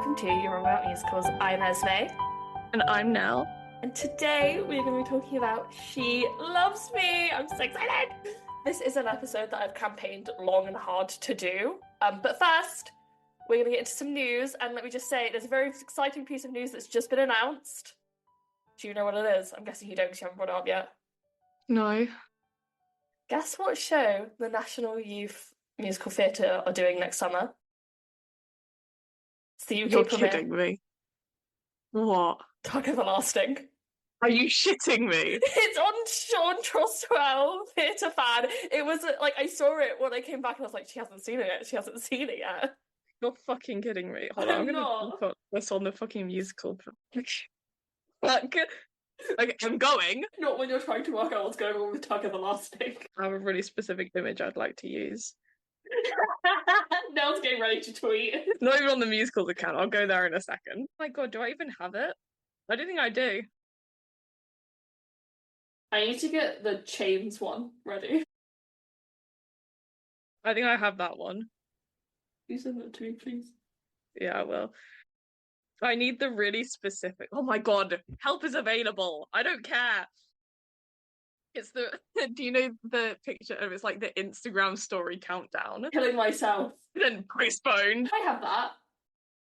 welcome to You're Wrong About Musicals. I'm Esmé, And I'm Nell. and today we're going to be talking about She Loves Me. I'm so excited! This is an episode that I've campaigned long and hard to do. But first, we're going to get into some news, and let me just say, there's a very exciting piece of news that's just been announced. Do you know what it is? I'm guessing you don't because you haven't brought it up yet. No. Guess what show the National Youth Musical Theatre are doing next summer? It's the UK You're premiere. kidding me. What? Talk Everlasting. Are you shitting me? It's on Sean Troswell, Theatre Fan. It was like I saw it when I came back and I was like, she hasn't seen it yet. She hasn't seen it yet. You're fucking kidding me. Hold on, I'm gonna put this on the fucking musical. Like, I'm going. Not when you're trying to work out what's going on with Tug Everlasting. I have a really specific image I'd like to use. Nell's getting ready to tweet. Not even on the musicals account. I'll go there in a second. Oh my god, do I even have it? I don't think I do. I need to get the Chains one ready. I think I have that one. You send it to me, please. Yeah, I will. I need the really specific. Oh my god, help is available. I don't care. It's the. Do you know the picture of it's like the Instagram story countdown? Killing myself. Then postponed. I have that.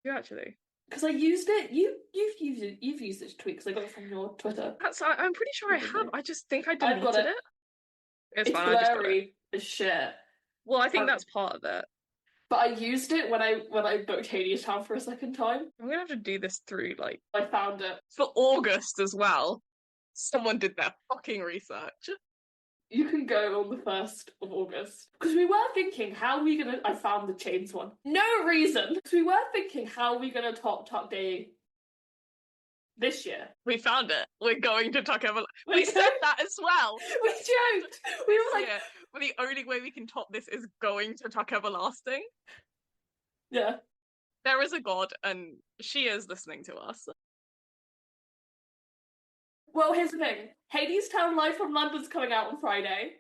You actually? Because I used it. You've used it. You've used it to tweet because I got it from your Twitter. I'm pretty sure I have. I just think I deleted I've got it. It's fine. I just got it. blurry as shit. Well, I think that's part of it. But I used it when I booked Hadestown for a second time. I'm gonna have to do this through like I found it. for August as well. Someone did their fucking research. You can go on the 1st of August. Because we were thinking, how are we gonna... I found the Chains one. No reason! Because we were thinking, how are we gonna top Tuck Day this year? We found it. We're going to Tuck Everlasting. We said that as well. We joked! We were like... Yeah. Well, the only way we can top this is going to Tuck Everlasting. Yeah. There is a god, and she is listening to us. Well, here's the thing. Hadestown Live from London's coming out on Friday.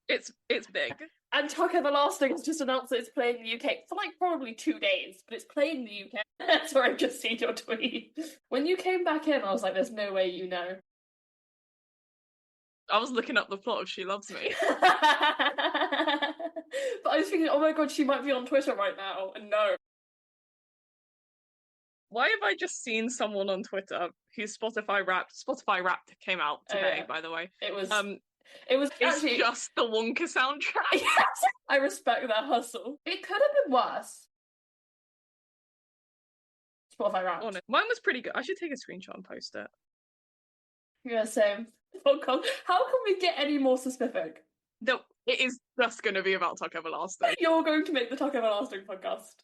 It's big. And Tuck Everlasting has just announced that it's playing in the UK for like probably 2 days, but it's playing in the UK. That's where I just seen your tweet. When you came back in, I was like, there's no way you know. I was looking up the plot of She Loves Me. But I was thinking, oh my god, she might be on Twitter right now, and no. Why have I just seen someone on Twitter whose Spotify Wrapped came out today, by the way. It was It's actually just the Wonka soundtrack. Yes, I respect that hustle. It could have been worse. Spotify Wrapped. Oh, no. Mine was pretty good. I should take a screenshot and post it. Yeah, same. Oh god, how can we get any more specific? No, it is just going to be about Tuck Everlasting. You're going to make the Tuck Everlasting podcast.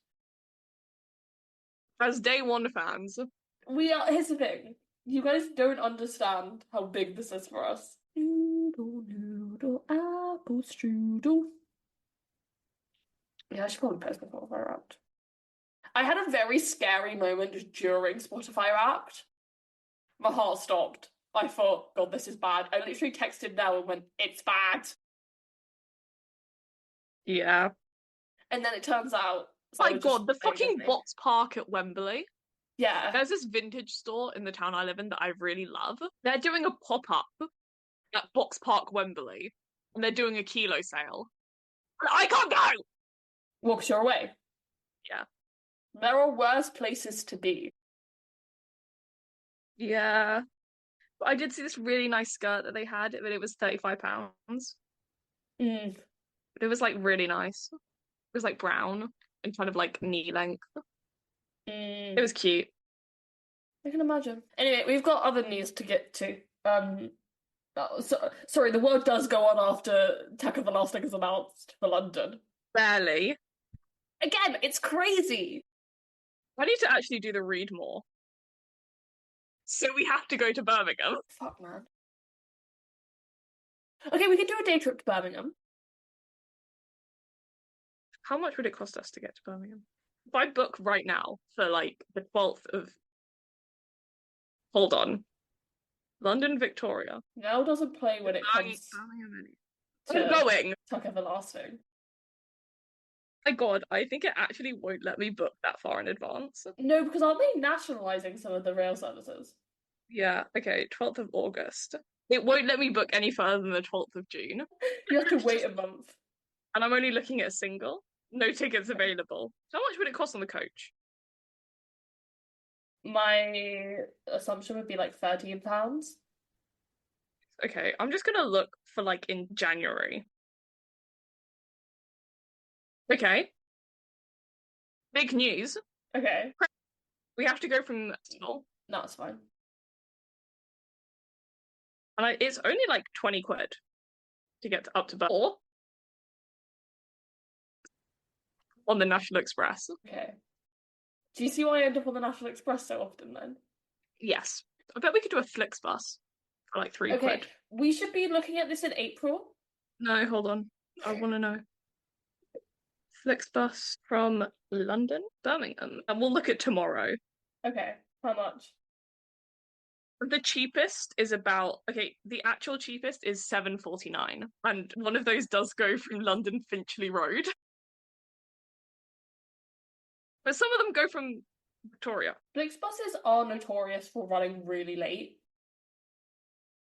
As day one fans. We are. Here's the thing. You guys don't understand how big this is for us. Noodle, noodle, apple strudel. Yeah, I should probably post my Spotify Wrapped. I had a very scary moment during Spotify Wrapped. My heart stopped. I thought, God, this is bad. I literally texted Nell and went, it's bad. Yeah. And then it turns out... My god, the fucking Box Park at Wembley. Yeah. There's this vintage store in the town I live in that I really love. They're doing a pop-up at Box Park Wembley. And they're doing a kilo sale. I can't go! Walks your way. Yeah. There are worse places to be. Yeah. But I did see this really nice skirt that they had, but it was £35. Mm. It was like really nice. It was like brown and kind of like knee length. It was cute. I can imagine. Anyway, we've got other news to get to. Sorry, the world does go on after Tuck Everlasting is announced for London. Barely. Again, it's crazy. I need to actually do the read more. So we have to go to Birmingham. Fuck, man. Okay, we can do a day trip to Birmingham. How much would it cost us to get to Birmingham? If I book right now for like the 12th of... Hold on. London, Victoria. Nell doesn't play when it comes I'm going. Tuck Everlasting. My God, I think it actually won't let me book that far in advance. No, because aren't they nationalising some of the rail services? Yeah, okay, 12th of August. It won't let me book any further than the 12th of June. You have to wait a month. And I'm only looking at a single. No tickets available. How much would it cost on the coach? My assumption would be like £13. Okay, I'm just gonna look for like in January. Okay. Big news. Okay, We have to go from Dartnall, no, it's fine. and it's only like 20 quid to get up to Dartnall on the National Express. Okay. Do you see why I end up on the National Express so often then? Yes. I bet we could do a Flixbus for like 3 Okay, quid. we should be looking at this in April. No, hold on. I want to know. Flixbus from London, Birmingham. And we'll look at tomorrow. Okay, how much? The cheapest is about the actual cheapest is £7.49. And one of those does go from London Finchley Road. But some of them go from Victoria. Flixbuses are notorious for running really late.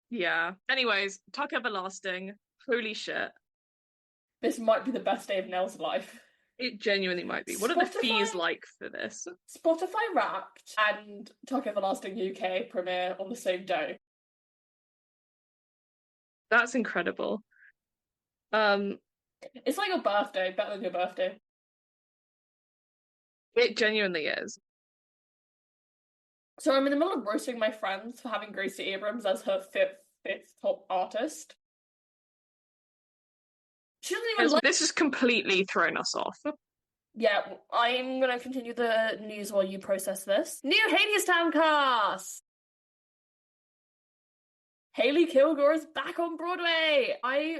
Yeah. Anyways, Tuck Everlasting. Holy shit. This might be the best day of Nell's life. It genuinely might be. What are the fees like for this? Spotify Wrapped and Tuck Everlasting UK premiere on the same day. That's incredible. It's like your birthday, better than your birthday. It genuinely is. So I'm in the middle of roasting my friends for having Gracie Abrams as her fifth top artist. She doesn't even This has completely thrown us off. Yeah, I'm gonna continue the news while you process this. New Hadestown cast! Hailey Kilgore is back on Broadway! I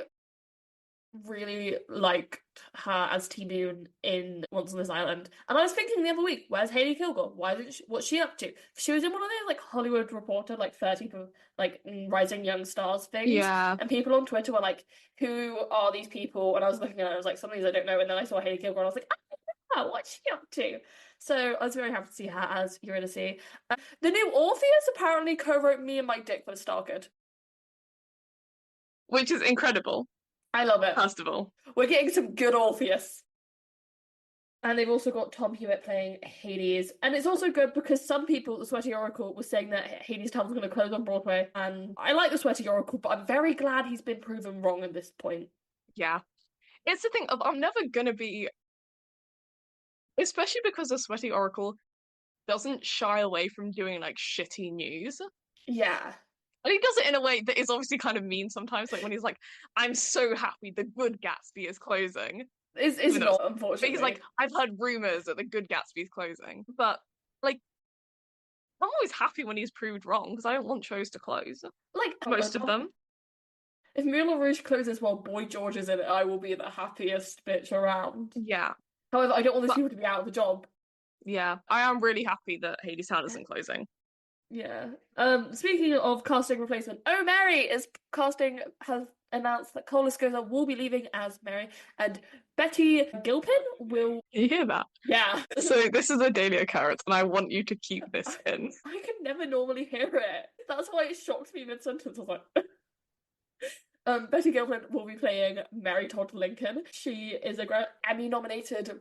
really liked her as T Moon in Once on This Island. And I was thinking the other week, where's Hailey Kilgore? Why isn't she, what's she up to? She was in one of those like Hollywood Reporter, like 30 like rising young stars things. Yeah. And people on Twitter were like, who are these people? And I was looking at it, I was like, some of these I don't know. And then I saw Hailey Kilgore and I was like, oh, what's she up to? So I was very happy to see her as Eurydice. The new Orpheus apparently co-wrote me and Mike Dick for Starkid. Which is incredible. I love it. First of all. We're getting some good Orpheus. And they've also got Tom Hewitt playing Hades. And it's also good because some people at the Sweaty Oracle were saying that Hadestown was going to close on Broadway. And I like the Sweaty Oracle, but I'm very glad he's been proven wrong at this point. Yeah. It's the thing of I'm never going to be... Especially because the Sweaty Oracle doesn't shy away from doing like shitty news. Yeah. And he does it in a way that is obviously kind of mean sometimes, like when he's like, I'm so happy The Good Gatsby is closing. It's not, unfortunately. But he's like, I've heard rumours that The Good Gatsby is closing. But, like, I'm always happy when he's proved wrong, because I don't want shows to close. Like, most of them. If Moulin Rouge closes while Boy George is in it, I will be the happiest bitch around. Yeah. However, I don't want these people to be out of a job. Yeah. I am really happy that Hadestown isn't closing. Yeah. Speaking of casting replacement, Oh Mary has announced that Cole Escosa will be leaving as Mary, and Betty Gilpin will. Can you hear that? Yeah. So this is a daily occurrence, and I want you to keep this in. I can never normally hear it. That's why it shocked me mid-sentence. I was like, Betty Gilpin will be playing Mary Todd Lincoln. She is a Emmy-nominated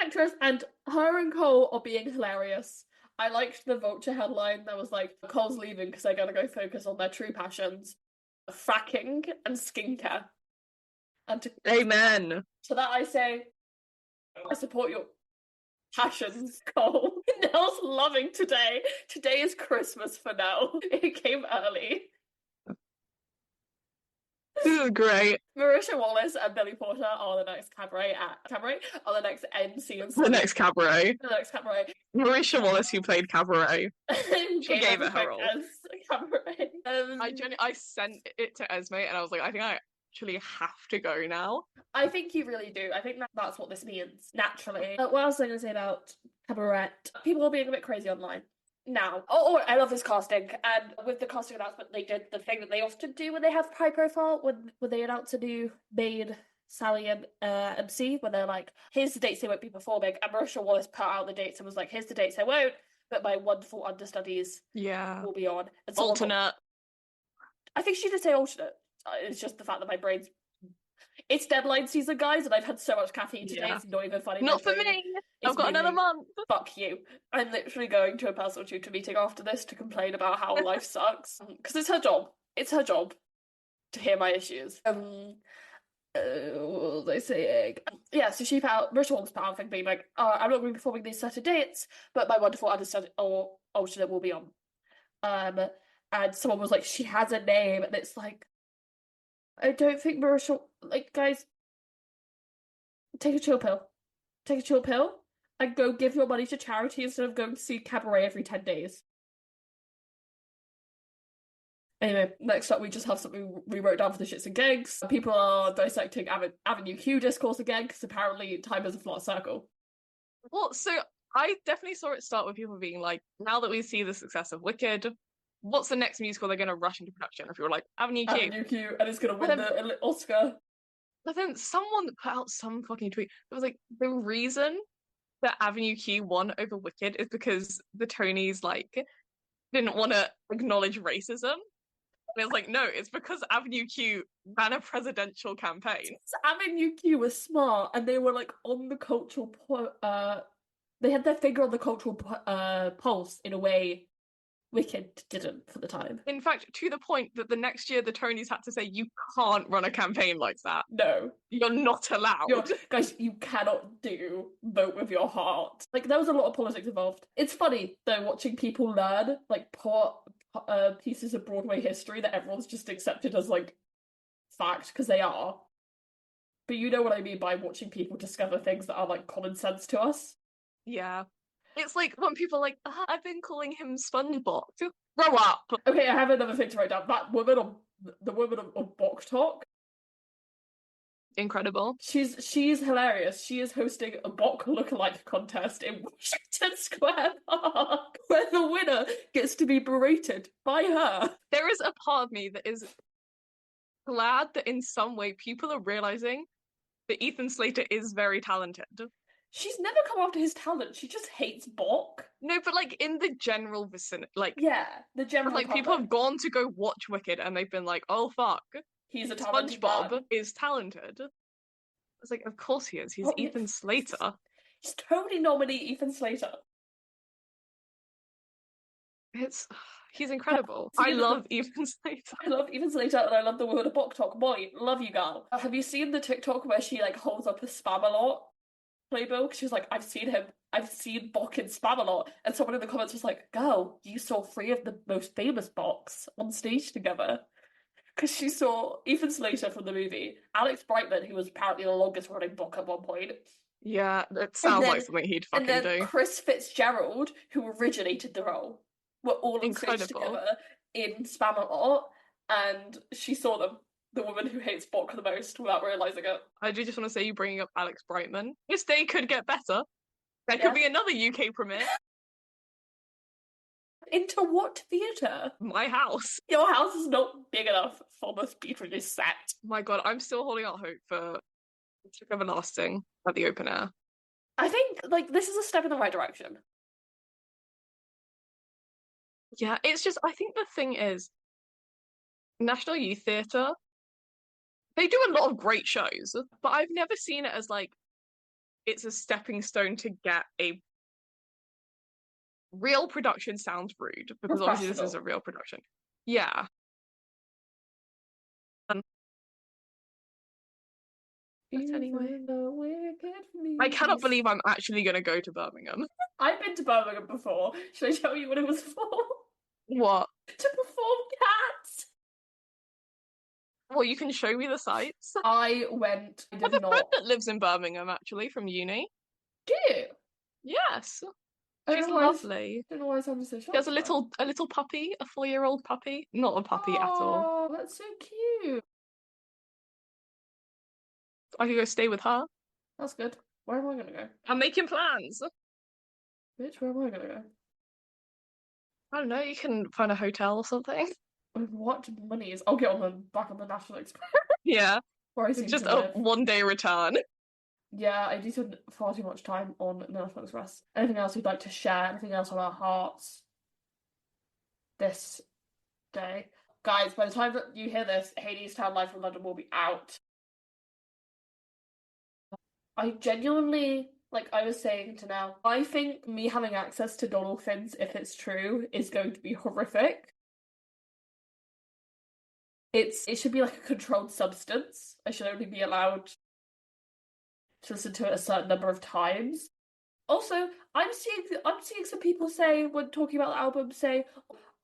actress, and her and Cole are being hilarious. I liked the Vulture headline that was like, Cole's leaving because they're going to go focus on their true passions, fracking and skincare. And Amen. To that I say, I support your passions, Cole. Nell's loving today. Today is Christmas for Nell. It came early. This is great. Marisha Wallace and Billy Porter are the next cabaret are the next MC and The next cabaret. The next cabaret. Marisha Wallace, who played Cabaret, she gave it her role. Cabaret. I sent it to Esmé and I was like, I think I actually have to go now. I think you really do. I think that's what this means, naturally. What else was I going to say about Cabaret? People are being a bit crazy online. Now, I love this casting, and with the casting announcement, they did the thing that they often do when they have high profile, when they announce a new maid Sally and MC, when they're like, here's the dates they won't be performing, and Marisha Wallace put out the dates and was like, here's the dates I won't, but my wonderful understudies will be on. And alternate. I think she did say alternate. It's just the fact that my brain's... It's deadline season, guys, and I've had so much caffeine today, it's not even funny. Not for me! I've got another month! Fuck you. I'm literally going to a personal tutor meeting after this to complain about how life sucks. Because it's her job. It's her job to hear my issues. What was I saying? Yeah, so she put out, Marisha Wallace put out a thing being like, I'm not going to be performing these certain dates, but my wonderful understudy or alternate will be on. And someone was like, she has a name, and it's like, I don't think Marisha, like, guys, take a chill pill. Take a chill pill and go give your money to charity instead of going to see Cabaret every 10 days. Anyway, next up we just have something we wrote down for the shits and gigs. People are dissecting Avenue Q discourse again, because apparently time is a flat circle. Well, so I definitely saw it start with people being like, now that we see the success of Wicked, what's the next musical they're going to rush into production? If you're like, Avenue Q. Avenue Q, and it's going to win the Oscar. But then someone put out some fucking tweet that was like, the reason that Avenue Q won over Wicked is because the Tonys, like, didn't want to acknowledge racism. And it's like, no, it's because Avenue Q ran a presidential campaign. So Avenue Q was smart, and they were like on the cultural they had their finger on the cultural pulse in a way Wicked didn't for the time. In fact, to the point that the next year the Tonys had to say, you can't run a campaign like that. No. You're not allowed. Guys, you cannot vote with your heart. Like, there was a lot of politics involved. It's funny, though, watching people learn, like, pieces of Broadway history that everyone's just accepted as, like, fact, because they are. But you know what I mean by watching people discover things that are, like, common sense to us? Yeah. It's like when people are like, I've been calling him SpongeBob. Grow up! Okay, I have another thing to write down. That woman the woman on Bok Talk. Incredible. She's hilarious. She is hosting a Bok lookalike contest in Washington Square Park, where the winner gets to be berated by her. There is a part of me that is glad that in some way people are realizing that Ethan Slater is very talented. She's never come after his talent. She just hates Bok. No, but like in the general vicinity, like the general like public. People have gone to go watch Wicked and they've been like, oh fuck, he's a talented SpongeBob man. Is talented. It's like, of course he is. He's Ethan Slater. He's totally nominee Ethan Slater. He's incredible. I love Ethan Slater. I love Ethan Slater, and I love the word of Bok Talk. Boy, love you, girl. Have you seen the TikTok where she like holds up a Spam-A-Lot playbill? She was like, I've seen Bok in Spam-A-Lot, and someone in the comments was like, girl, you saw 3 of the most famous Boks on stage together. Because she saw Ethan Slater from the movie, Alex Brightman, who was apparently the longest running Bok at one point. Yeah, it sounds like something he'd fucking do. And then Chris Fitzgerald, who originated the role, were all on stage together in Spam-A-Lot, and she saw them. The woman who hates Bok the most without realising it. I do just want to say, you bringing up Alex Brightman. This day could get better. There could be another UK premiere. Into what theatre? My house. Your house is not big enough for this beautifully set. My god, I'm still holding out hope for Everlasting at the open air. I think, like, this is a step in the right direction. Yeah, it's just, I think the thing is, National Youth Theatre, they do a lot of great shows, but I've never seen it as, like, it's a stepping stone to get a real production. Sounds rude, because obviously this is a real production. Yeah. Anyway, I cannot believe I'm actually going to go to Birmingham. I've been to Birmingham before. Should I tell you what it was for? What? To perform Cats. Well, you can show me the sights. I went. I have a friend that lives in Birmingham, actually, from uni. Do you? Yes. She's lovely. I don't know why I sounded so shocked. She has a little puppy, a 4-year-old puppy. Not a puppy at all. Oh, that's so cute. I could go stay with her. That's good. Where am I going to go? I'm making plans. Bitch, where am I going to go? I don't know, you can find a hotel or something. With what money is... I'll get on the back of the National Express. Yeah. Where I It's seem just to a live. one-day return. Yeah, I do spend far too much time on Netflix Rest. Anything else we'd like to share? Anything else on our hearts this day? Guys, by the time that you hear this, Hades Town Live from London will be out. I genuinely, like I was saying to now, I think me having access to dolphins, if it's true, is going to be horrific. It should be like a controlled substance. I should only be allowed to listen to it a certain number of times. Also, I'm seeing some people say when talking about the album say,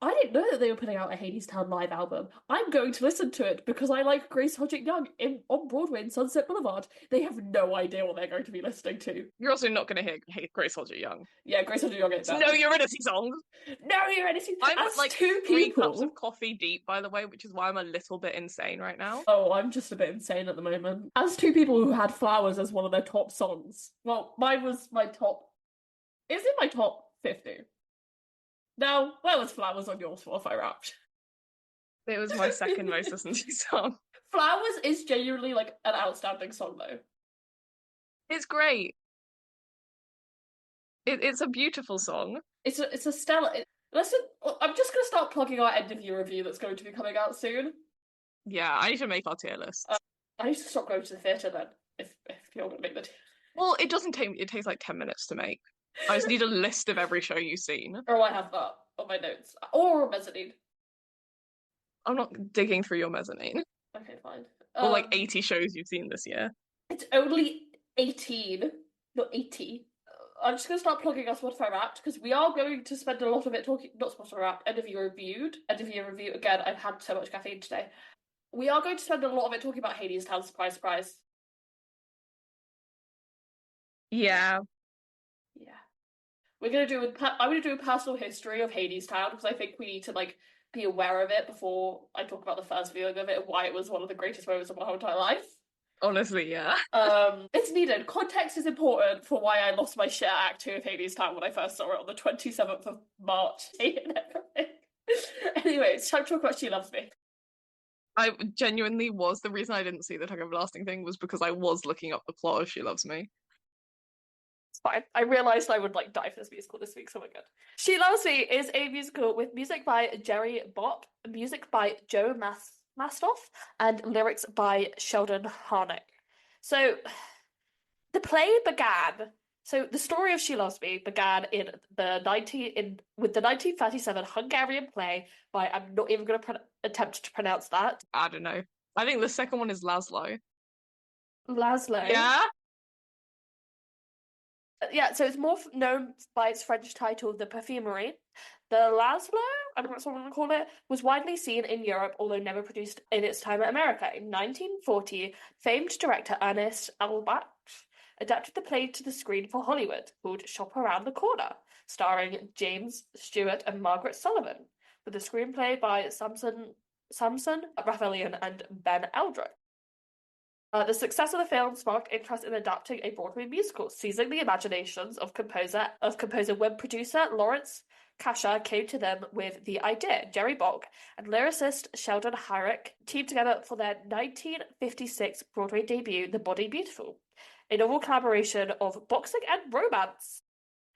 I didn't know that they were putting out a Hadestown live album. I'm going to listen to it because I like Grace Hodgett Young on Broadway in Sunset Boulevard. They have no idea what they're going to be listening to. You're also not going to hear Grace Hodgett Young. Yeah, Grace Hodgett Young ain't that. No Eurydice songs. No Eurydice. I'm As like two 3 people. cups of coffee deep, by the way, which is why I'm a little bit insane right now. Oh, I'm just a bit insane at the moment. As two people who had Flowers as one of their top songs. Well, mine was my top. Is it my top 50? No, where was Flowers on your Spotify Wrapped? It was my second most listened to song. Flowers is genuinely like an outstanding song though. It's great. It's a beautiful song. It's a stellar. Listen, I'm just gonna start plugging our end of year review that's going to be coming out soon. Yeah, I need to make our tier list. I need to stop going to the theatre then. If you're gonna make the. Well, it doesn't take. It takes like 10 minutes to make. I just need a list of every show you've seen. Oh, I have that on my notes. Or mezzanine. I'm not digging through your mezzanine. Okay, fine. Or like 80 shows you've seen this year. It's only 18, not 80. I'm just going to start plugging our Spotify Wrapped because we are going to spend a lot of it talking, not Spotify Wrapped, end of year reviewed. End of year review, again, I've had so much caffeine today. We are going to spend a lot of it talking about Hadestown, surprise, surprise. Yeah. Yeah. I'm going to do a personal history of Hadestown because I think we need to, like, be aware of it before I talk about the first viewing of it and why it was one of the greatest moments of my whole entire life. Honestly, yeah. It's needed. Context is important for why I lost my shit at Act 2 of Hadestown when I first saw it on the 27th of March. Anyways, time to talk about She Loves Me. I genuinely was. The reason I didn't see the Tug Everlasting thing was because I was looking up the plot of She Loves Me. It's fine. I realised I would, like, die for this musical this week, so we're good. She Loves Me is a musical with music by Jerry Bock, music by Joe Mastoff, and lyrics by Sheldon Harnick. So, the play began. So, the story of She Loves Me began with the 1937 Hungarian play by, I'm not even going to attempt to pronounce that. I don't know. I think the second one is Laszlo. Laszlo. Yeah? Yeah, so it's more known by its French title, The Perfumery. The Laszlo, I don't know what someone would call it, was widely seen in Europe, although never produced in its time in America. In 1940, famed director Ernest Albach adapted the play to the screen for Hollywood, called Shop Around the Corner, starring James Stewart and Margaret Sullivan, with a screenplay by Samson Raphaelian and Ben Eldred. The success of the film sparked interest in adapting a Broadway musical, seizing the imaginations of composer when producer Lawrence Kasher came to them with the idea. Jerry Bock and lyricist Sheldon Harnick teamed together for their 1956 Broadway debut, The Body Beautiful, a novel collaboration of boxing and romance.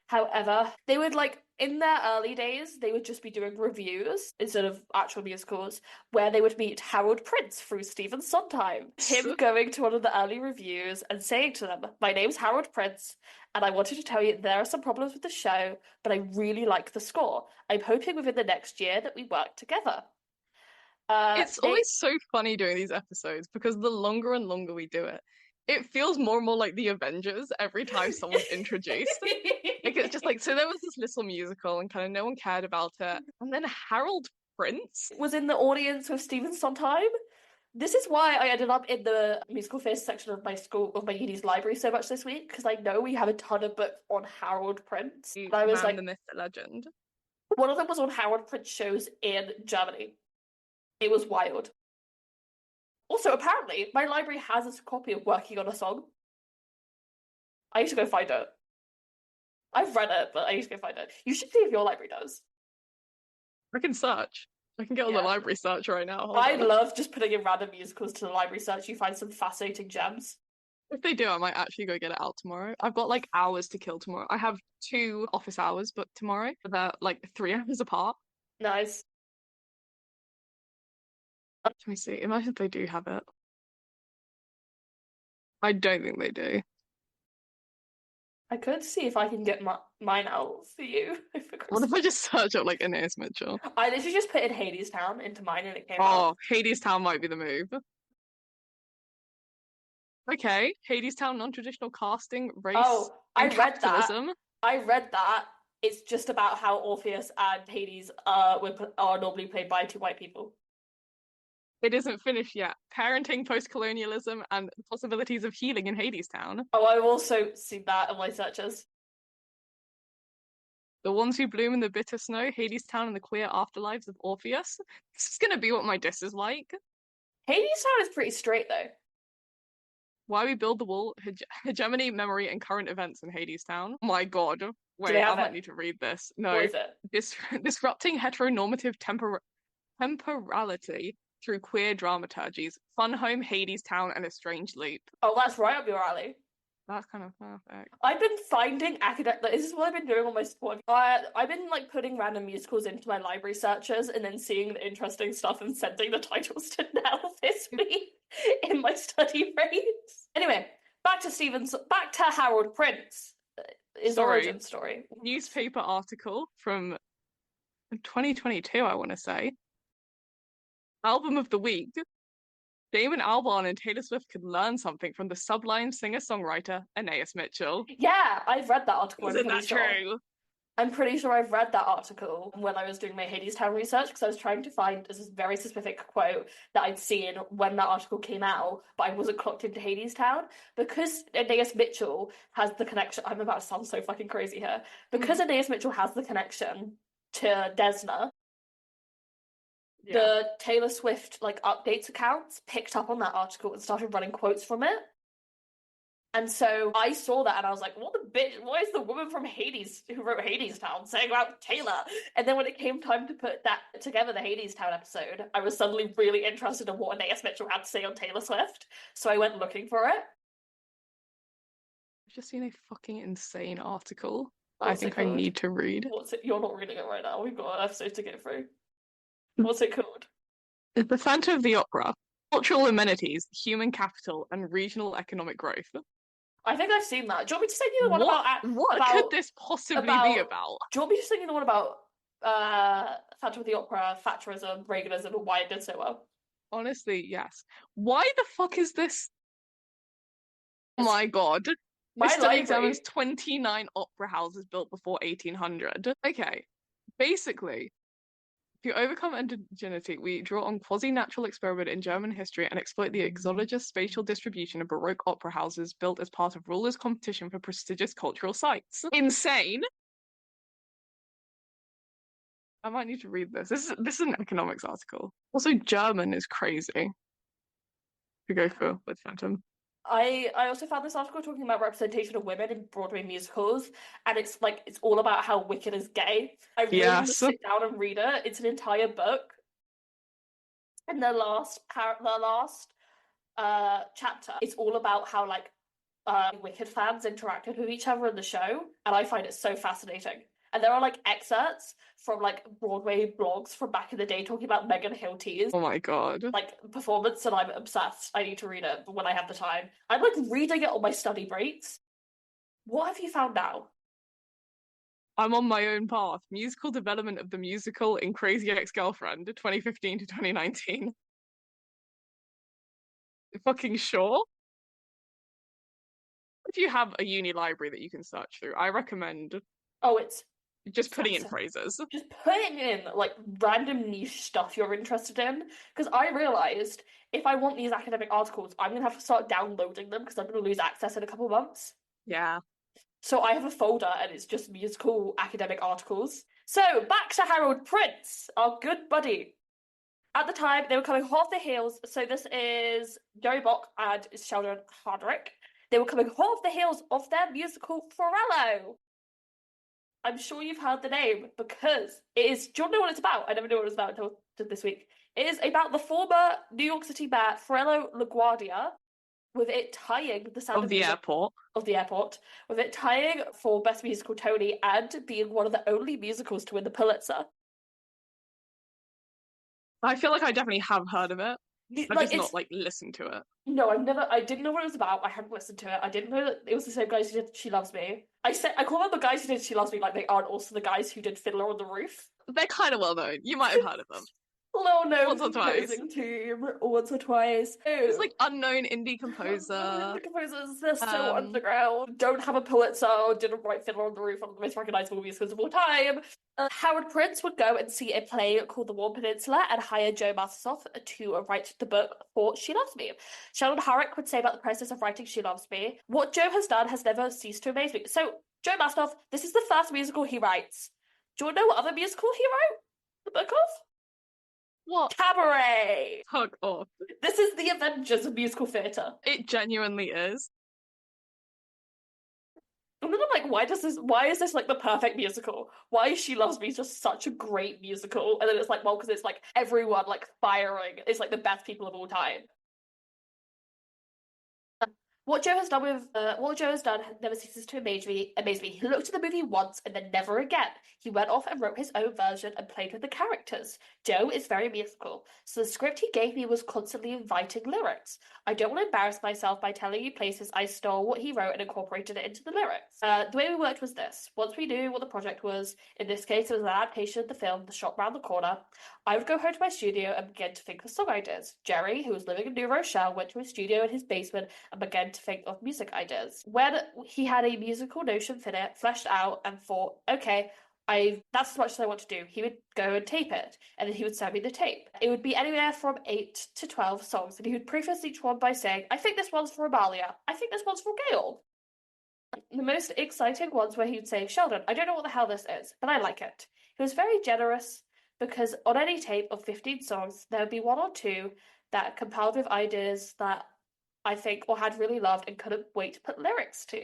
However, they would, like, in their early days, they would just be doing reviews instead of actual musicals, where they would meet Harold Prince through Stephen Sondheim. Him going to one of the early reviews and saying to them, "My name's Harold Prince, and I wanted to tell you there are some problems with the show, but I really like the score. I'm hoping within the next year that we work together." It's always so funny doing these episodes because the longer and longer we do it, it feels more and more like the Avengers every time someone's introduced. Like, it's just like, so there was this little musical and kind of no one cared about it. And then Harold Prince was in the audience with Stephen Sondheim. This is why I ended up in the musical theatre section of my uni's library so much this week, because I know we have a ton of books on Harold Prince. And I was like, the myth, the legend. One of them was on Harold Prince shows in Germany. It was wild. Also, apparently, my library has a copy of Working on a Song. I need to go find it. I've read it, but I need to go find it. You should see if your library does. I can search. I can get on the library search right now. Hold I on. love just putting in random musicals to the library search. You find some fascinating gems. If they do, I might actually go get it out tomorrow. I've got like hours to kill tomorrow. I have 2 office hours booked tomorrow, but they're like 3 hours apart. Nice. Let me see. Imagine if they do have it. I don't think they do. I could see if I can get mine out for you. What if I just search up like Anais Mitchell? I literally just put in Hadestown into mine and it came Oh, out. Hadestown might be the move. Okay, Hadestown non-traditional casting, race, Oh, I and read that. capitalism. I read that. It's just about how Orpheus and Hades are normally played by two white people. It isn't finished yet. Parenting, post-colonialism, and the possibilities of healing in Hadestown. Oh, I've also seen that in my searches. The ones who bloom in the bitter snow, Hadestown, and the queer afterlives of Orpheus. This is gonna be what my diss is like. Hadestown is pretty straight though. Why we build the wall, hegemony, memory, and current events in Hadestown. Oh my god. Do Wait, they I have might it? need to read this. What No. is it? Disrupting heteronormative temporality through queer dramaturgies. Fun Home, Hadestown, and a Strange Loop. Oh, that's right up your alley. That's kind of perfect. I've been finding academic. This is what I've been doing on my sport. I've been like putting random musicals into my library searches and then seeing the interesting stuff and sending the titles to Nell this week in my study rates. Anyway, back to Harold Prince. His origin story. Newspaper article from 2022, I want to say. Album of the week. Damon Albarn and Taylor Swift could learn something from the Sublime singer-songwriter Anais Mitchell. Yeah, I've read that article. Isn't that true? I'm pretty sure I've read that article when I was doing my Hadestown research because I was trying to find this very specific quote that I'd seen when that article came out, but I wasn't clocked into Hadestown because Anais Mitchell has the connection. I'm about to sound so fucking crazy here. Because Anais Mitchell has the connection to Desna. Yeah. The Taylor Swift like updates accounts picked up on that article and started running quotes from it. And so I saw that and I was like, what the bitch, what is the woman from Hades who wrote Hadestown saying about Taylor? And then when it came time to put that together, the Hadestown episode, I was suddenly really interested in what Anais Mitchell had to say on Taylor Swift. So I went looking for it. I've just seen a fucking insane article I think I need to read. What's it? You're not reading it right now. We've got an episode to get through. What's it called? The Phantom of the Opera. Cultural amenities, human capital, and regional economic growth. I think I've seen that. Do you want me to send you the one about... What could this possibly be about? Do you want me to send you the one about Phantom of the Opera, Thatcherism, Reaganism, and why it did so well? Honestly, yes. Why the fuck is this? Oh my god. My study examines 29 opera houses built before 1800. Okay. Basically, to overcome indigeneity, we draw on quasi-natural experiment in German history and exploit the exogenous spatial distribution of Baroque opera houses built as part of rulers' competition for prestigious cultural sites. Insane! I might need to read this. This is an economics article. Also, German is crazy. To go for with Phantom. I also found this article talking about representation of women in Broadway musicals, and it's all about how Wicked is gay. I really want to sit down and read it. It's an entire book. And the last chapter, it's all about how Wicked fans interacted with each other in the show, and I find it so fascinating. And there are excerpts from Broadway blogs from back in the day talking about Megan Hilty's performance, and I'm obsessed. I need to read it when I have the time. I'm reading it on my study breaks. What have you found now? I'm on my own path. Musical development of the musical in Crazy Ex-Girlfriend, 2015 to 2019. Fucking sure. If you have a uni library that you can search through, I recommend it's just putting in phrases. Just putting in random niche stuff you're interested in. Because I realized if I want these academic articles, I'm gonna have to start downloading them because I'm gonna lose access in a couple of months. Yeah. So I have a folder and it's just musical academic articles. So back to Harold Prince, our good buddy. At the time, they were coming hot off the heels. So this is Joey Bock and Sheldon Hardrick. They were coming hot off the heels of their musical Forello. I'm sure you've heard the name because it is. Do you know what it's about? I never knew what it was about until this week. It is about the former New York City mayor, Frello LaGuardia, with it tying the Sound Of the airport. Of the airport, with it tying for Best Musical Tony and being one of the only musicals to win the Pulitzer. I feel like I definitely have heard of it. I've just not listened to it. No, I didn't know what it was about. I hadn't listened to it. I didn't know that it was the same guys who did She Loves Me. I call them the guys who did She Loves Me like they aren't also the guys who did Fiddler on the Roof. They're kind of well known. You might have heard of them. Little known once or twice. Team, once or twice. It's like unknown indie composer. Indie composers, they're so underground. Don't have a Pulitzer, didn't write Fiddler on the Roof, one of the most recognizable musicals of all time. Howard Prince would go and see a play called The Warm Peninsula and hire Joe Mastersoff to write the book for She Loves Me. Sheldon Harrick would say about the process of writing She Loves Me, what Joe has done has never ceased to amaze me. So, Joe Mastersoff, this is the first musical he writes. Do you know what other musical he wrote the book of? What? Cabaret! Fuck off. This is the Avengers of musical theatre. It genuinely is. And then I'm like, why is this like the perfect musical? Why is She Loves Me just such a great musical? And then it's like, well, because it's like everyone like firing. It's like the best people of all time. What Joe has done never ceases to amaze me. He looked at the movie once and then never again. He went off and wrote his own version and played with the characters. Joe is very musical, so the script he gave me was constantly inviting lyrics. I don't want to embarrass myself by telling you places I stole what he wrote and incorporated it into the lyrics. The way we worked was this. Once we knew what the project was, in this case it was an adaptation of the film The Shop Round the Corner, I would go home to my studio and begin to think of song ideas. Jerry, who was living in New Rochelle, went to his studio in his basement and began to think of music ideas. When he had a musical notion fleshed out and thought, okay, that's as much as I want to do, he would go and tape it, and then he would send me the tape. It would be anywhere from 8 to 12 songs, and he would preface each one by saying, I think this one's for Amalia, I think this one's for Gail. The most exciting ones where he would say, Sheldon, I don't know what the hell this is, but I like it. He was very generous, because on any tape of 15 songs, there would be one or two that compiled with ideas that I think or had really loved and couldn't wait to put lyrics to.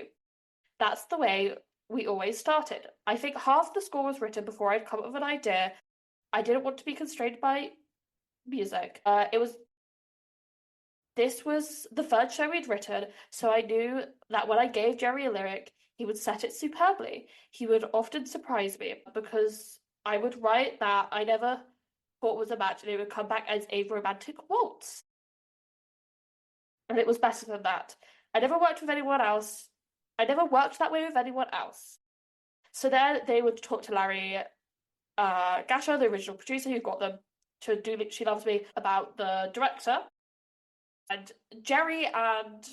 That's the way we always started. I think half the score was written before I'd come up with an idea. I didn't want to be constrained by music. This was the third show we'd written, so I knew that when I gave Jerry a lyric, he would set it superbly. He would often surprise me because I would write that I never thought was a match and it would come back as a romantic waltz. And it was better than that. I never worked with anyone else. I never worked that way with anyone else. So then they would talk to Larry Gasher, the original producer who got them to do She Loves Me, about the director. And Jerry and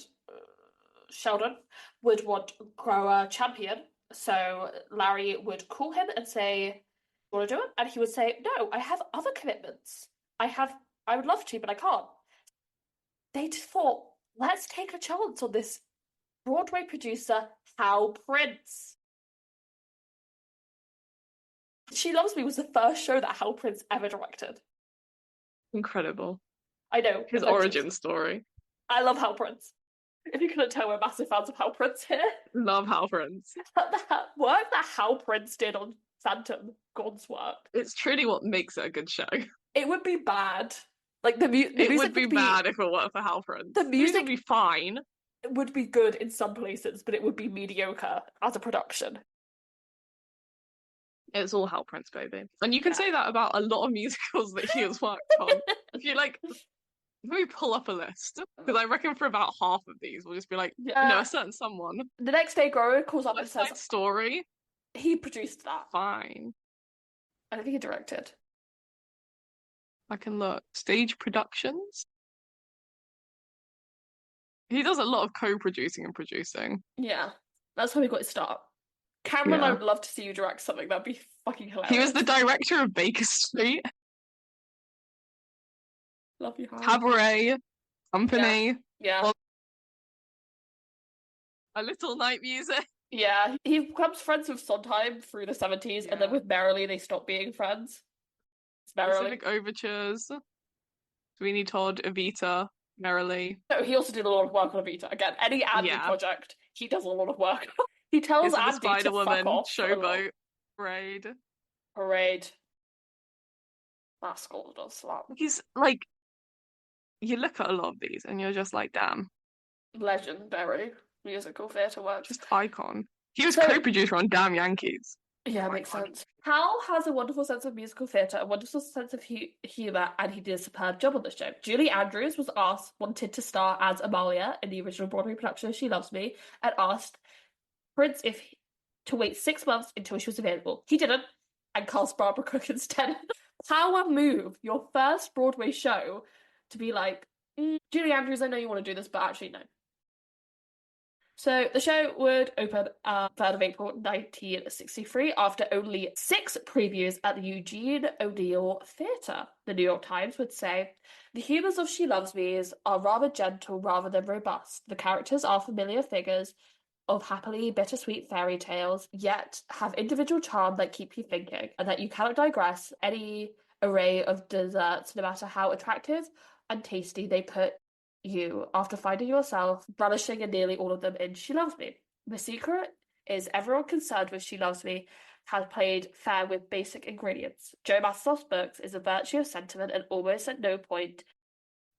Sheldon would want Grower Champion. So Larry would call him and say, you want to do it? And he would say, no, I have other commitments. I would love to, but I can't. They thought, let's take a chance on this Broadway producer, Hal Prince. She Loves Me was the first show that Hal Prince ever directed. Incredible. I know. His origin story. I love Hal Prince. If you couldn't tell, we're massive fans of Hal Prince here. Love Hal Prince. That work that Hal Prince did on Phantom, God's work. It's truly what makes it a good show. It would be bad. Like the music would be bad if it weren't for Hal Prince. The music would be fine. It would be good in some places, but it would be mediocre as a production. It's all Hal Prince, baby. And you can say that about a lot of musicals that he has worked on. If you let me pull up a list, because I reckon for about half of these, we'll just be like, a certain someone. The next day, Grower calls up and says, Story. He produced that. Fine. I don't think he directed. I can look. Stage productions. He does a lot of co-producing and producing. Yeah, that's how he got his start. Cameron, I would love to see you direct something. That'd be fucking hilarious. He was the director of Baker Street. Love you, Hal. Cabaret. Company. Yeah. A Little Night Music. Yeah, he becomes friends with Sondheim through the 70s, and then with Merrily they stop being friends. Specific Overtures. Sweeney Todd, Evita, Merrily. No, he also did a lot of work on Evita. Again, any Andy project, he does a lot of work. He tells Andy Spider-Woman, to fuck off. Showboat. Parade. Parade. That's gorgeous. Slap. He's like, you look at a lot of these and you're just like, damn, Legendary musical theatre works. just icon. He was So- co-producer on Damn Yankees. Yeah, Oh my makes God. sense. Hal has a wonderful sense of musical theatre, a wonderful sense of humour, and he did a superb job on the show. Julie Andrews wanted to star as Amalia in the original Broadway production of She Loves Me, and asked Prince to wait 6 months until she was available. He didn't, and cast Barbara Cook instead. Power move, your first Broadway show, to be like, Julie Andrews, I know you want to do this, but actually no. So the show would open 3rd of April 1963 after only 6 previews at the Eugene O'Neill Theatre. The New York Times would say, the humours of She Loves Me are rather gentle rather than robust. The characters are familiar figures of happily bittersweet fairy tales, yet have individual charm that keep you thinking, and that you cannot digress any array of desserts, no matter how attractive and tasty they put you after finding yourself relishing in nearly all of them in She Loves Me. The secret is everyone concerned with She Loves Me has played fair with basic ingredients. Joe Massoff's books is a virtue of sentiment, and almost at no point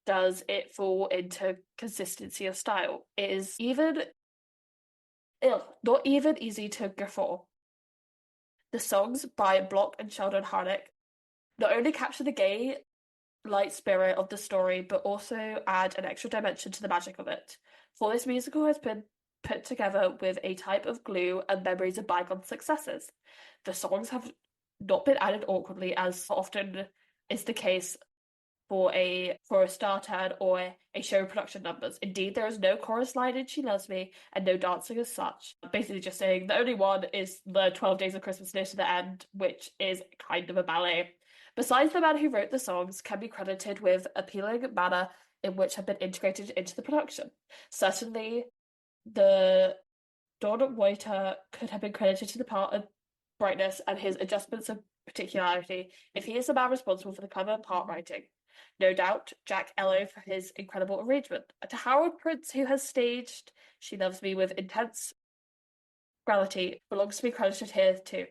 does it fall into consistency of style. It is not even easy to guffaw. The songs by Block and Sheldon Harnick not only capture the gay light spirit of the story, but also add an extra dimension to the magic of it. For this musical has been put together with a type of glue and memories of bygone successes. The songs have not been added awkwardly, as often is the case for a star turn or a show production numbers. Indeed, there is no chorus line in She Loves Me and no dancing as such. Basically just saying the only one is the 12 Days of Christmas near to the end, which is kind of a ballet. Besides, the man who wrote the songs can be credited with appealing manner in which have been integrated into the production. Certainly, the Don Waiter could have been credited to the part of brightness and his adjustments of particularity if he is the man responsible for the clever part writing. No doubt, Jack Ello for his incredible arrangement. To Howard Prince, who has staged She Loves Me with intense quality, belongs to be credited here too.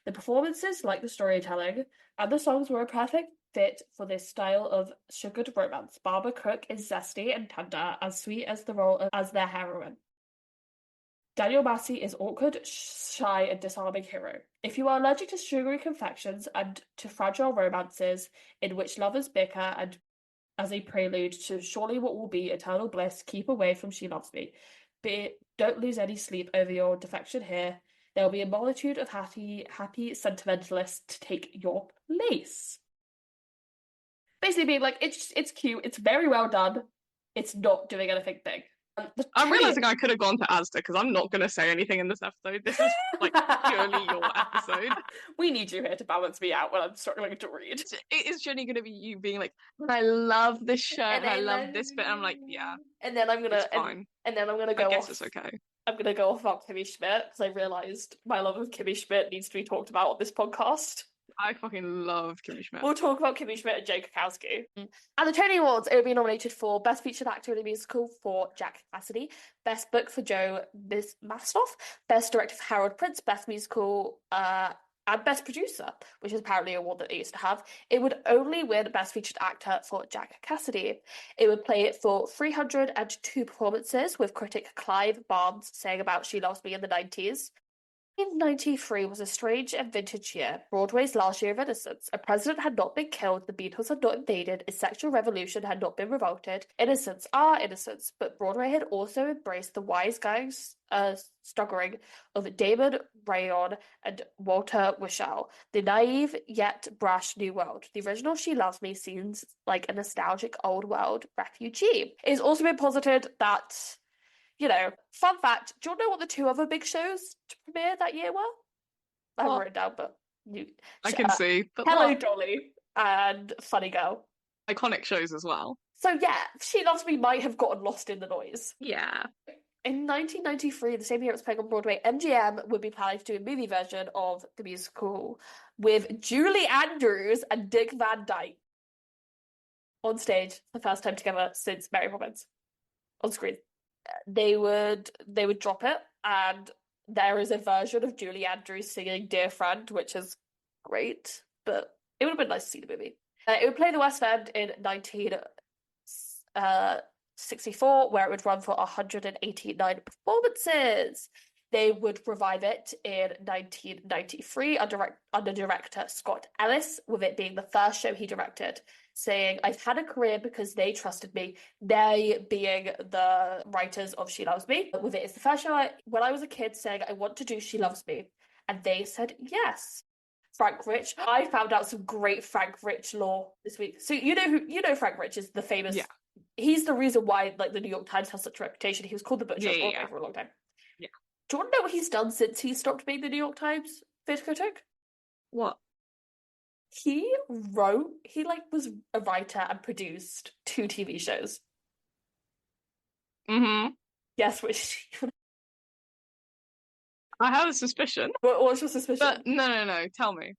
The performances, like the storytelling, and the songs were a perfect fit for this style of sugared romance. Barbara Cook is zesty and tender, as sweet as the role as their heroine. Daniel Massey is awkward, shy, and disarming hero. If you are allergic to sugary confections and to fragile romances in which lovers bicker and as a prelude to surely what will be eternal bliss, keep away from She Loves Me. Don't lose any sleep over your defection here. There will be a multitude of happy sentimentalists to take your place. Basically being like, it's cute, it's very well done, it's not doing anything big. I'm realizing I could have gone to Asda because I'm not going to say anything in this episode. This is like purely your episode. We need you here to balance me out when I'm struggling to read. It is generally going to be you being like, I love this shirt and I love this bit. I'm like, yeah. And then I'm gonna fine. And then I'm gonna go I guess off. it's okay. I'm gonna go off about Kimmy Schmidt because I realised my love of Kimmy Schmidt needs to be talked about on this podcast. I fucking love Kimmy Schmidt. We'll talk about Kimmy Schmidt and Jake Krakowski. At the Tony Awards, it will be nominated for Best Featured Actor in a Musical for Jack Cassidy, Best Book for Joe Mastoff, Best Director for Harold Prince, Best Musical and Best Producer, which is apparently a award that they used to have. It would only win Best Featured Actor for Jack Cassidy. It would play it for 302 performances, with critic Clive Barnes saying about She Loves Me in the 90s. 1993 was a strange and vintage year, Broadway's last year of innocence. A president had not been killed, the Beatles had not invaded, a sexual revolution had not been revolted. Innocents are innocents, but Broadway had also embraced the wise guys staggering of Damon Rayon and Walter Winchell, the naive yet brash new world. The original She Loves Me seems like a nostalgic old world refugee. It has also been posited that, you know, fun fact, do you know what the 2 other big shows to premiere that year were? I haven't written down, but I can see. But Hello Dolly and Funny Girl. Iconic shows as well. So yeah, She Loves Me might have gotten lost in the noise. Yeah. In 1993, the same year it was playing on Broadway, MGM would be planning to do a movie version of the musical with Julie Andrews and Dick Van Dyke on stage for the first time together since Mary Poppins on screen. They would drop it, and there is a version of Julie Andrews singing Dear Friend, which is great, but it would have been nice to see the movie. It would play the West End in 1964, where it would run for 189 performances. They would revive it in 1993 under director Scott Ellis, with it being the first show he directed, saying, I've had a career because they trusted me, they being the writers of She Loves Me. With it, it's the first show when I was a kid saying, I want to do She Loves Me. And they said yes. Frank Rich. I found out some great Frank Rich lore this week. So you know Frank Rich is the famous. Yeah. He's the reason why like the New York Times has such a reputation. He was called the Butcher of Broadway for a long time. Yeah. Do you want to know what he's done since he stopped being the New York Times theatre critic? What? He was a writer and produced 2 TV shows. Mm-hmm. Yes, which I have a suspicion. what's your suspicion? But no, tell me.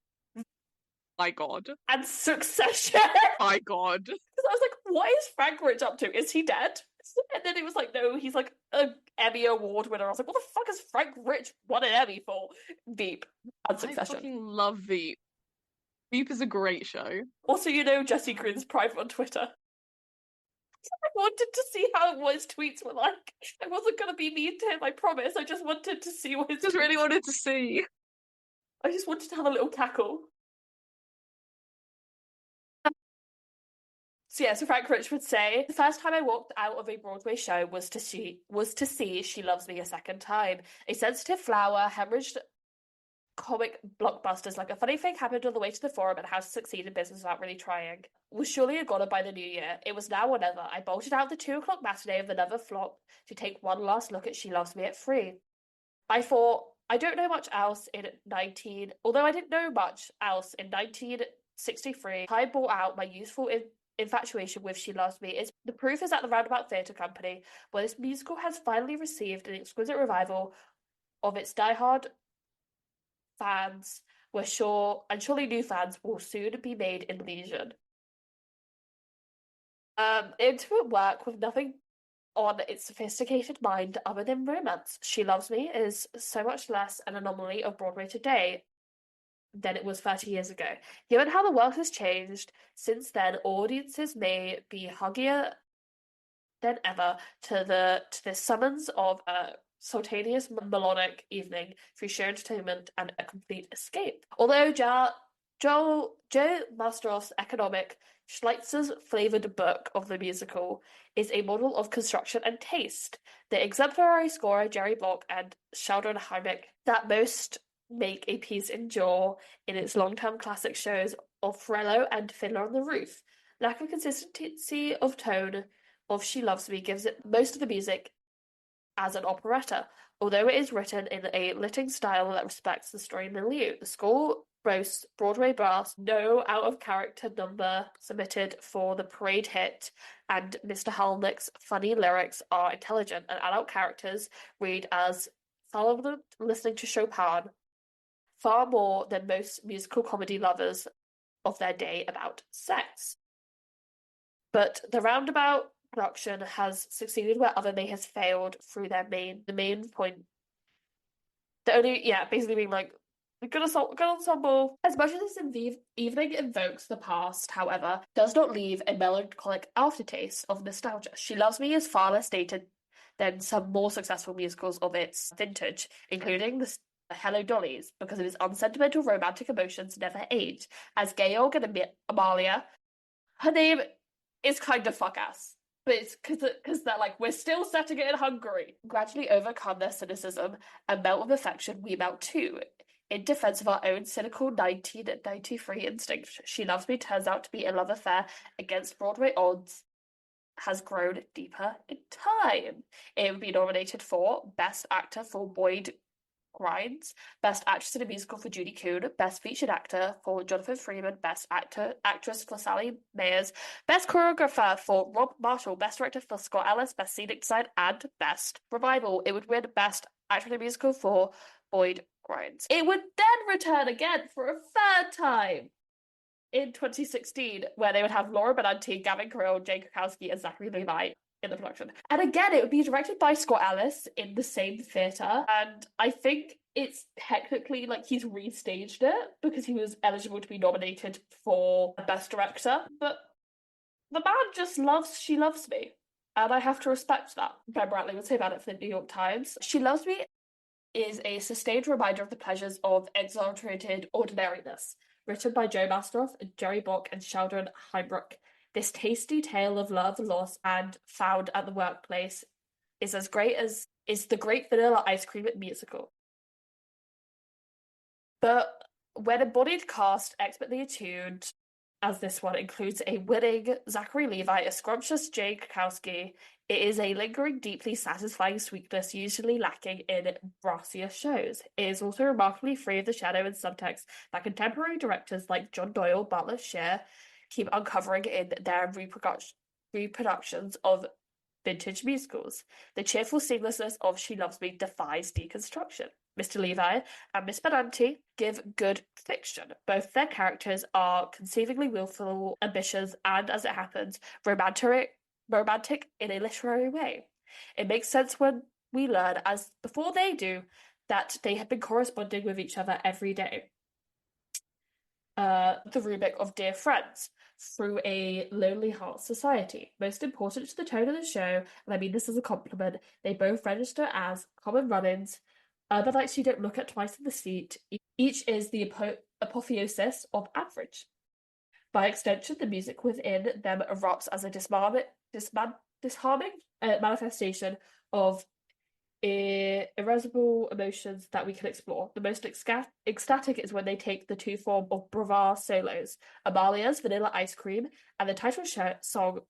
My God. And Succession. My God. Because I was like, what is Frank Rich up to? Is he dead? And then it was like, no, he's like an Emmy Award winner. I was like, what the fuck is Frank Rich won an Emmy for? Veep and Succession. I fucking love Veep. Veep is a great show. Also, Jesse Green's private on Twitter. I wanted to see how his tweets were like. I wasn't going to be mean to him, I promise. I just wanted to see what his Just really wanted to see. I just wanted to have a little cackle. So Frank Rich would say, the first time I walked out of a Broadway show was to see She Loves Me a second time. A sensitive flower hemorrhaged comic blockbusters like A Funny Thing Happened on the Way to the Forum and How to Succeed in Business Without Really Trying. Was surely a goner by the new year. It was now or never. I bolted out the 2 o'clock matinee of the Never Flop to take one last look at She Loves Me at 3. I thought, I don't know much else although I didn't know much else in 1963, I brought out my youthful infatuation with She Loves Me. The proof is at the Roundabout Theatre Company, where this musical has finally received an exquisite revival of its diehard fans, surely new fans will soon be made in Legion. Intimate work with nothing on its sophisticated mind other than romance. She Loves Me is so much less an anomaly of Broadway today than it was 30 years ago. Given how the world has changed since then, audiences may be huggier than ever to the summons of a spontaneous melodic evening through sheer entertainment and a complete escape. Although Joe Masteroff's economic Schleitzer's flavoured book of the musical is a model of construction and taste, the exemplary scorer Jerry Block and Sheldon Hymick that most make a piece endure in its long-term classic shows of Frello and Fiddler on the Roof. Lack of consistency of tone of She Loves Me gives it most of the music as an operetta, although it is written in a lilting style that respects the story milieu. The score boasts Broadway brass, no out-of-character number submitted for the parade hit, and Mr. Halnick's funny lyrics are intelligent, and adult characters read as solemn listening to Chopin, far more than most musical comedy lovers of their day about sex. But the Roundabout production has succeeded where other may has failed through the main point. Basically being like, good ensemble. As much as this evening invokes the past, however, does not leave a melancholic aftertaste of nostalgia. She Loves Me is far less dated than some more successful musicals of its vintage, including the Hello Dollies, because of its unsentimental romantic emotions never age. As Georg and Amalia, her name is kind of fuck-ass. But it's because they're like, we're still setting it in Hungary. Gradually overcome their cynicism and melt with affection, we melt too. In defense of our own cynical 1993 instinct, She Loves Me turns out to be a love affair against Broadway odds, has grown deeper in time. It would be nominated for Best Actor for Boyd Grimes, Best Actress in a Musical for Judy Kuhn, Best Featured Actor for Jonathan Freeman, Best Actress for Sally Mayers, Best Choreographer for Rob Marshall, Best Director for Scott Ellis, Best Scenic Design, and Best Revival. It would win Best Actor in a Musical for Boyd Grimes. It would then return again for a third time in 2016, where they would have Laura Benanti, Gavin Carroll, Jane Krakowski, and Zachary Levi in the production. And again, it would be directed by Scott Ellis in the same theatre. And I think it's technically like he's restaged it because he was eligible to be nominated for Best Director. But the man just loves She Loves Me. And I have to respect that. Ben Brantley would say about it for the New York Times. She Loves Me is a sustained reminder of the pleasures of exaggerated ordinariness. Written by Joe Masteroff, Jerry Bock, and Sheldon Heimbrook. This tasty tale of love, loss, and found at the workplace is as great as is the Great Vanilla Ice Cream musical. But when embodied cast expertly attuned, as this one includes a winning Zachary Levi, a scrumptious Jane Krakowski, it is a lingering, deeply satisfying sweetness usually lacking in brassier shows. It is also remarkably free of the shadow and subtext that contemporary directors like John Doyle, Butler, Scher keep uncovering in their reproductions of vintage musicals. The cheerful seamlessness of She Loves Me defies deconstruction. Mr. Levi and Miss Benanti give good fiction. Both their characters are conceivably willful, ambitious, and, as it happens, romantic in a literary way. It makes sense when we learn, as before they do, that they have been corresponding with each other every day. The rubric of dear friends through a lonely heart society. Most important to the tone of the show, and I mean this as a compliment, they both register as common run-ins, the nights you don't look at twice in the seat. Each is the apotheosis of average. By extension, the music within them erupts as a disharming manifestation of irrepressible emotions that we can explore. The most ecstatic is when they take the two form of bravura solos, Amalia's Vanilla Ice Cream and the title song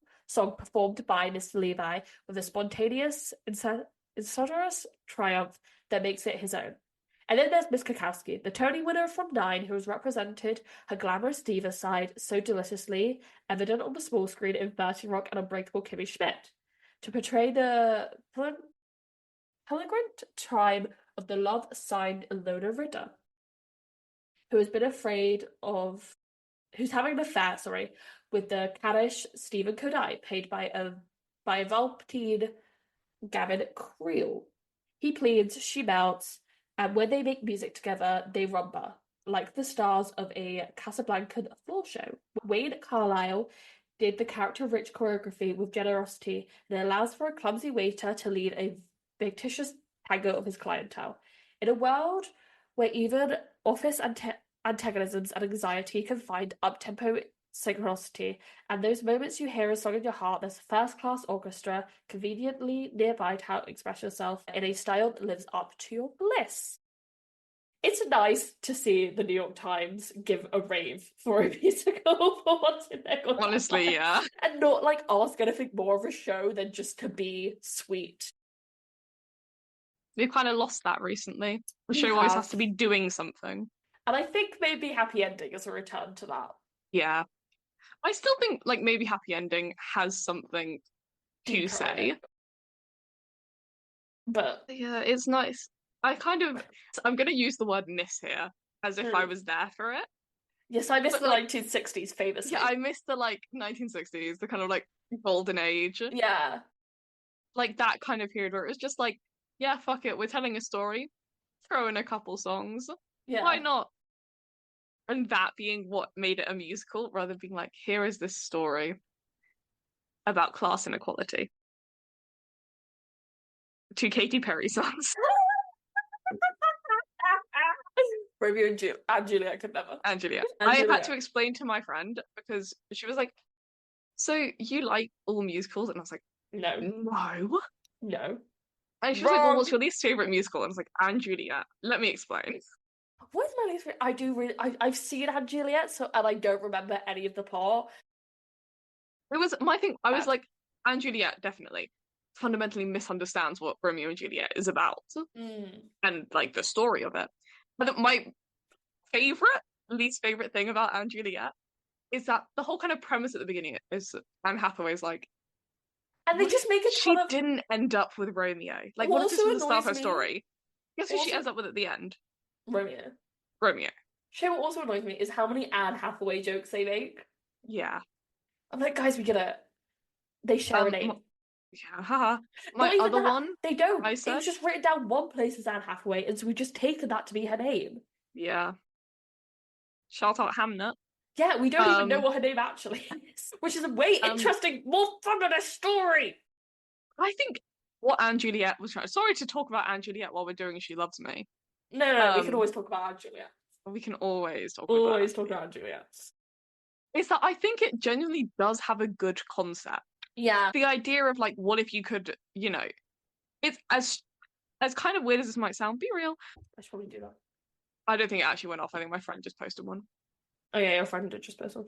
performed by Mr. Levi with a spontaneous, insulterous triumph that makes it his own. And then there's Miss Krakowski, the Tony winner from Nine, who has represented her glamorous diva side so deliciously, evident on the small screen in 30 Rock and Unbreakable Kimmy Schmidt. To portray the Pellegrin tribe of the love-signed Ilona Ritter, who's having an affair, with the caddish Stephen Kodai, played by Valptine Gavin Creel. He pleads, she melts, and when they make music together, they rumba, like the stars of a Casablancan floor show. Wayne Carlyle did the character-rich choreography with generosity, and it allows for a clumsy waiter to lead a fictitious tango of his clientele. In a world where even office antagonisms and anxiety can find up-tempo synchronicity, and those moments you hear a song in your heart, there's a first-class orchestra conveniently nearby to express yourself in a style that lives up to your bliss. It's nice to see the New York Times give a rave for a musical for once in their goddamn Honestly, yeah. and not ask anything more of a show than just to be sweet. We've kind of lost that recently. The show always has to be doing something. And I think maybe Happy Ending is a return to that. Yeah. I still think maybe Happy Ending has something to say. But yeah, it's nice. I'm going to use the word miss here as if I was there for it. Yes, I miss the 1960s famously. Yeah, I miss the 1960s, the kind of golden age. Yeah. That kind of period where it was just yeah, fuck it, we're telling a story, throw in a couple songs. Yeah. Why not? And that being what made it a musical, rather than being here is this story about class inequality. 2 Katy Perry songs. Romeo and Juliet could never. And Juliet. I had to explain to my friend because she was like, so you like all musicals? And I was like, no. And she was like, well, what's your least favourite musical? And I was like, Anne Juliet. Let me explain. What is my least favorite? I've seen Anne Juliet, and I don't remember any of the plot. It was my thing. I was like, Anne Juliet definitely fundamentally misunderstands what Romeo and Juliet is about, and the story of it. But my least favorite thing about Anne Juliet is that the whole kind of premise at the beginning is Anne Hathaway's and they just make it. She didn't end up with Romeo. What if this was the start of her story? Guess who she ends up with at the end? Romeo. What also annoys me is how many Anne Hathaway jokes they make. Yeah. I'm like, guys, we get it. They share a name. Yeah, haha. Not My even other that. one, They don't. I It said, was just written down one place as Anne Hathaway, and so we've just taken that to be her name. yeah. Shout out Hamnet. Yeah, we don't even know what her name actually is, which is a way Um, interesting, more fun than a story. I think what Anne Juliet was trying. Sorry to talk about Anne Juliet while we're doing She Loves Me. No, we can always talk about Anne Juliet. We can always talk about Always talk about Anne Juliet. Is that I think it genuinely does have a good concept. Yeah. The idea of like, what if you could, it's as kind of weird as this might sound, be real. I should probably do that. I don't think it actually went off. I think my friend just posted one. Oh yeah, your friend did just post one.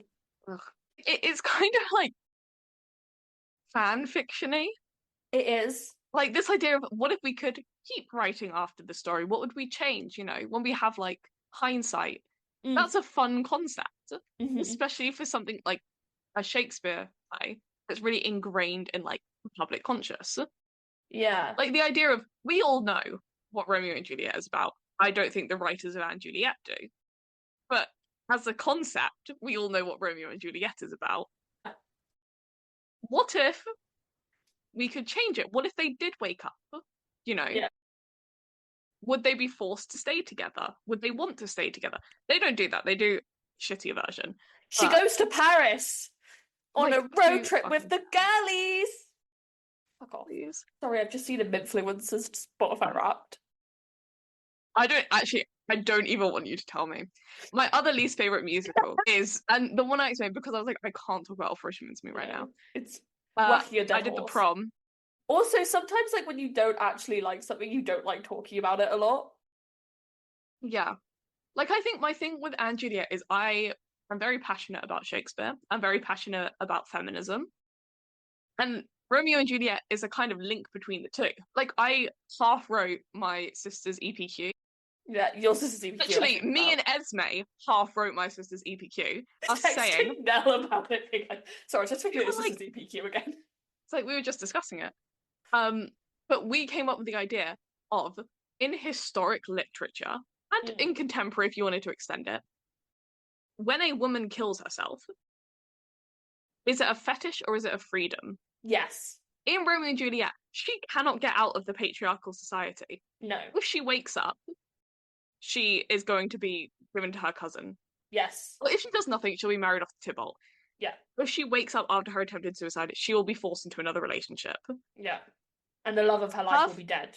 Ugh. It is kind of like fan fiction-y. It is. Like this idea of what if we could keep writing after the story? What would we change? When we have like hindsight. That's a fun concept, especially for something like a Shakespeare play that's really ingrained in like public conscious. Yeah. Like the idea of we all know what Romeo and Juliet is about. I don't think the writers of Anne and Juliet do. But as a concept, we all know what Romeo and Juliet is about. What if we could change it? What if they did wake up? Yeah. Would they be forced to stay together? Would they want to stay together? They don't do that. They do shitty version. She goes to Paris on like, a road trip with the girlies. Fuck off. Please. Sorry, I've just seen an influencer's Spotify Wrapped. I don't even want you to tell me. My other least favorite musical is, and the one I explained because I was like, I can't talk about Fruition to me right now. It's Wacky a Dead I did Horse. The Prom. Also, sometimes like when you don't actually like something, you don't like talking about it a lot. Yeah. Like I think my thing with Anne Juliet is I'm very passionate about Shakespeare. I'm very passionate about feminism. And Romeo and Juliet is a kind of link between the two. Like I half wrote my sister's EPQ. Yeah, your sister's EPQ. Literally, me and Esmé half wrote my sister's EPQ. Us saying Nell about it. Sorry, just thinking your sister's EPQ again. It's like we were just discussing it. But we came up with the idea of in historic literature and in contemporary, if you wanted to extend it, when a woman kills herself, is it a fetish or is it a freedom? Yes. In Romeo and Juliet, she cannot get out of the patriarchal society. No. If she wakes up, she is going to be given to her cousin. Yes. Well, if she does nothing, she'll be married off to Tybalt. Yeah. If she wakes up after her attempted suicide, she will be forced into another relationship. Yeah. And the love of her life will be dead.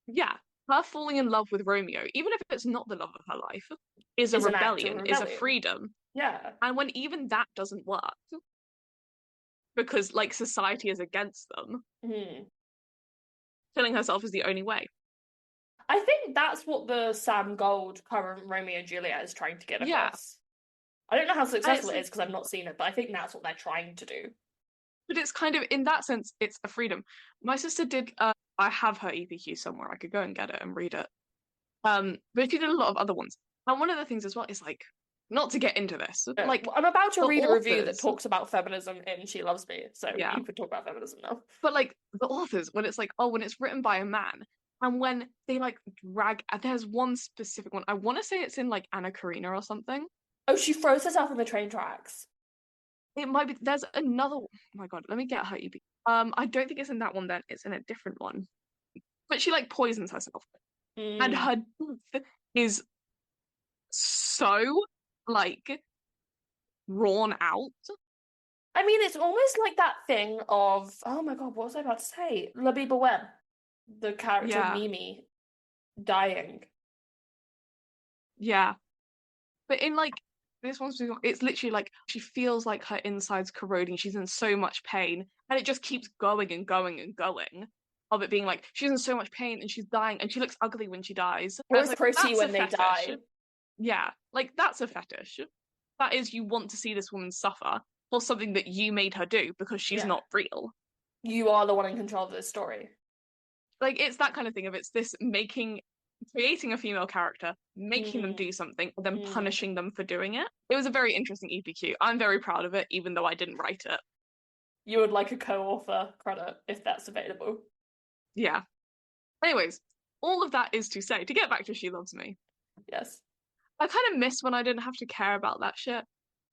Yeah. Her falling in love with Romeo, even if it's not the love of her life, is a rebellion, is a freedom. Yeah. And when even that doesn't work, because like society is against them, killing herself is the only way. I think that's what the Sam Gold current Romeo and Juliet is trying to get across. Yeah. I don't know how successful it is because I've not seen it, but I think that's what they're trying to do. But it's kind of, in that sense, it's a freedom. My sister did, I have her EPQ somewhere, I could go and get it and read it. But she did a lot of other ones. And one of the things as well is like, not to get into this, no, like I'm about to read a review that talks about feminism in She Loves Me, so yeah. You could talk about feminism now. But like the authors, when it's like, when it's written by a man, and when they like drag, there's one specific one, I want to say it's in like Anna Karenina or something. Oh, she throws herself on the train tracks. It might be, there's another, oh my god, let me get her EPQ. I don't think it's in that one then, it's in a different one. But she like poisons herself. And her death is so like drawn out. I mean, it's almost like that thing of, oh my god, what was I about to say? La Vie Boheme, the character of Mimi dying. Yeah. But in like this one's, it's literally like she feels like her insides corroding. She's in so much pain, and it just keeps going and going and going. Of it being like she's in so much pain and she's dying, and she looks ugly when she dies. It's like, pretty when they die. Yeah, like that's a fetish. That is, you want to see this woman suffer for something that you made her do because she's not real. You are the one in control of this story. Like it's that kind of thing of it's this creating a female character, making them do something, and then punishing them for doing it. It was a very interesting EPQ. I'm very proud of it, even though I didn't write it. You would like a co-author credit if that's available. Yeah. Anyways, all of that is to say, to get back to She Loves Me. Yes. I kind of miss when I didn't have to care about that shit.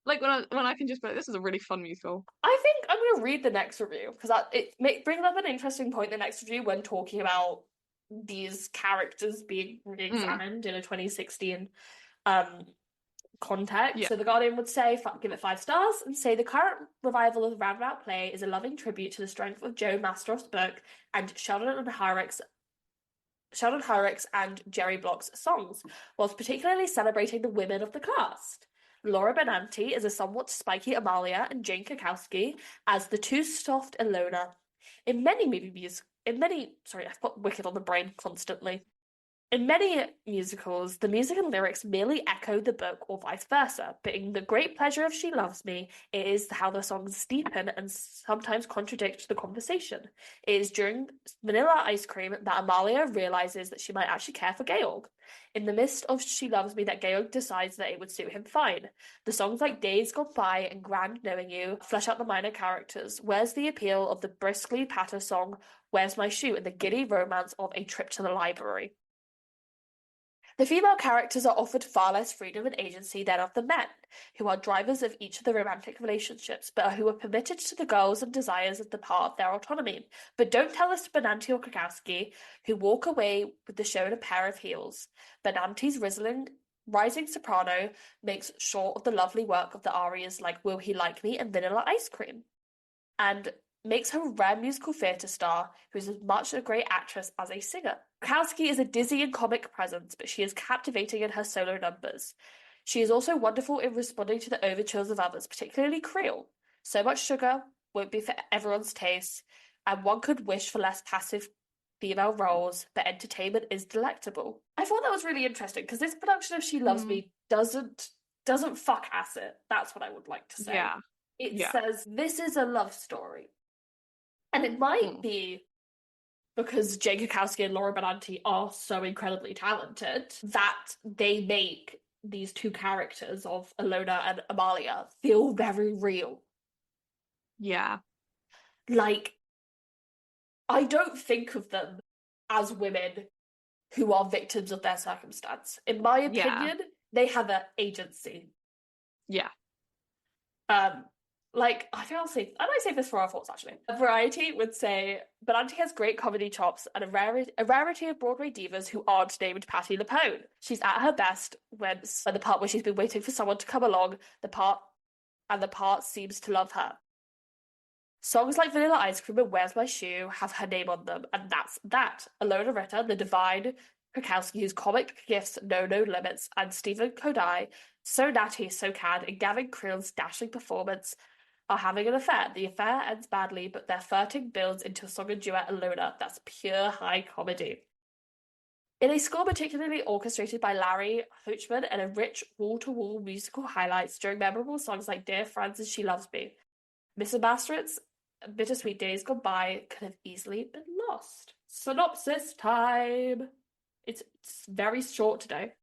Like when I can just be like, this is a really fun musical. I think I'm going to read the next review because it brings up an interesting point. The next review when talking about these characters being re-examined in a 2016 um context. Yeah. So the Guardian would say, give it 5 stars, and say the current revival of the Roundabout play is a loving tribute to the strength of Joe Mastroff's book and Sheldon Hurrick's and Jerry Block's songs, whilst particularly celebrating the women of the cast. Laura Benanti is a somewhat spiky Amalia and Jane Krakowski as the too soft Ilona. Sorry, I've got Wicked on the brain constantly. In many musicals, the music and lyrics merely echo the book or vice versa, but in The Great Pleasure of She Loves Me, it is how the songs deepen and sometimes contradict the conversation. It is during Vanilla Ice Cream that Amalia realizes that she might actually care for Georg. In the midst of She Loves Me, that Georg decides that it would suit him fine. The songs like Days Gone By and Grand Knowing You flesh out the minor characters. Where's the appeal of the briskly patter song Where's My Shoe and the giddy romance of A Trip to the Library? The female characters are offered far less freedom and agency than of the men, who are drivers of each of the romantic relationships, but who are permitted to the goals and desires of the part of their autonomy. But don't tell us Benanti or Krakowski, who walk away with the show in a pair of heels. Benanti's rising soprano makes short of the lovely work of the arias like Will He Like Me and Vanilla Ice Cream, and makes her a rare musical theatre star who is as much a great actress as a singer. Krakowski is a dizzying comic presence, but she is captivating in her solo numbers. She is also wonderful in responding to the overtures of others, particularly Creole. So much sugar won't be for everyone's taste, and one could wish for less passive female roles, but entertainment is delectable. I thought that was really interesting because this production of She Loves Me doesn't fuck ass it. That's what I would like to say. Yeah. It says this is a love story. And it might be because Jane Krakowski and Laura Benanti are so incredibly talented that they make these two characters of Ilona and Amalia feel very real. Yeah. Like, I don't think of them as women who are victims of their circumstance. In my opinion, they have an agency. Yeah. Like, I think I might save this for our thoughts, actually. Variety would say, Benanti has great comedy chops and a rarity of Broadway divas who aren't named Patti LuPone. She's at her best when the part where she's been waiting for someone to come along, the part seems to love her. Songs like Vanilla Ice Cream and Where's My Shoe have her name on them, and that's that. Ilona Ritter, the divine Krakowski, whose comic gifts know no limits, and Stephen Kodai, so natty, so cad, and Gavin Creel's dashing performance are having an affair. The affair ends badly, but their flirting builds into a song and duet Ilona that's pure high comedy. In a score particularly orchestrated by Larry Hochman and a rich wall-to-wall musical highlights during memorable songs like Dear Francis, She Loves Me, Mr. Basterett's Bittersweet Days Gone By could have easily been lost. Synopsis time. It's very short today.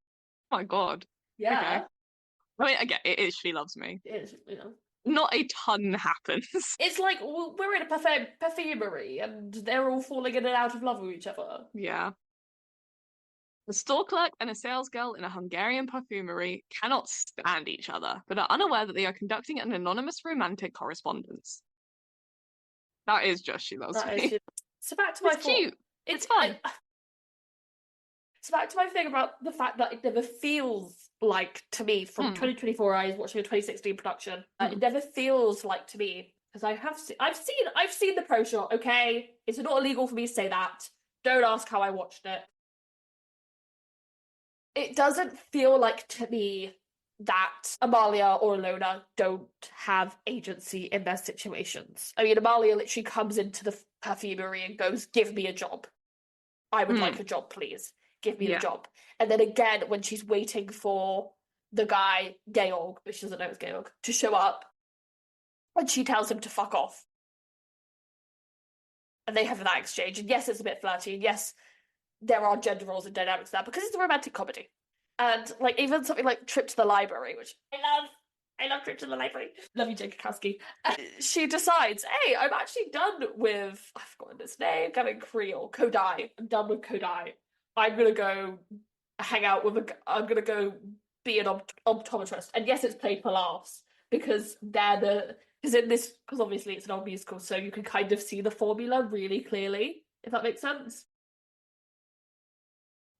Oh my god. Yeah. Okay. I mean, again, it is She Loves Me. It is, you know. Not a ton happens. It's like we're in a perfumery and they're all falling in and out of love with each other. Yeah. A store clerk and a sales girl in a Hungarian perfumery cannot stand each other, but are unaware that they are conducting an anonymous romantic correspondence. That is just She Loves Me. So back to my It's cute. It's fun. So back to my thing about the fact that it never feels like, to me, from 2024 eyes watching a 2016 production, it never feels like to me, because I've seen the pro shot. Okay, it's not illegal for me to say that. Don't ask how I watched it. It doesn't feel like to me that Amalia or Ilona don't have agency in their situations. I mean, Amalia literally comes into the perfumery and goes, "Give me a job. I would like a job, please. Give me a job." And then again, when she's waiting for the guy, Georg, which she doesn't know it's Georg, to show up, and she tells him to fuck off. And they have that exchange. And yes, it's a bit flirty. And yes, there are gender roles and dynamics there because it's a romantic comedy. And like even something like Trip to the Library, which I love Trip to the Library. Love you, Jane Krakowski. She decides, hey, I'm actually done with, I've forgotten his name, Gavin Creel, Kodai. I'm done with Kodai. I'm gonna go hang out with I'm gonna go be an optometrist. And yes, it's played for laughs, because because obviously it's an old musical, so you can kind of see the formula really clearly, if that makes sense.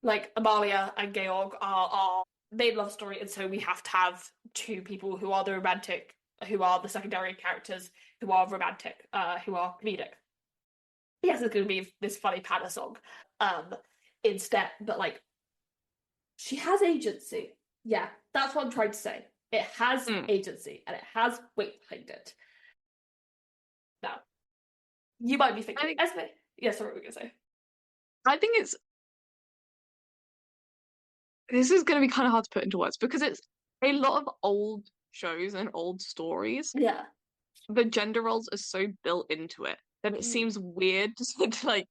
Like Amalia and Georg are our main love story, and so we have to have two people who are the secondary characters, who are romantic, who are comedic. Yes, it's going to be this funny patter song, instead, but like, she has agency. Yeah, that's what I'm trying to say. It has agency, and it has weight behind it. Now, you might be thinking, Esmé. Yeah, sorry, what were we going to say? I think this is going to be kind of hard to put into words because it's a lot of old shows and old stories. Yeah. The gender roles are so built into it that it seems weird to like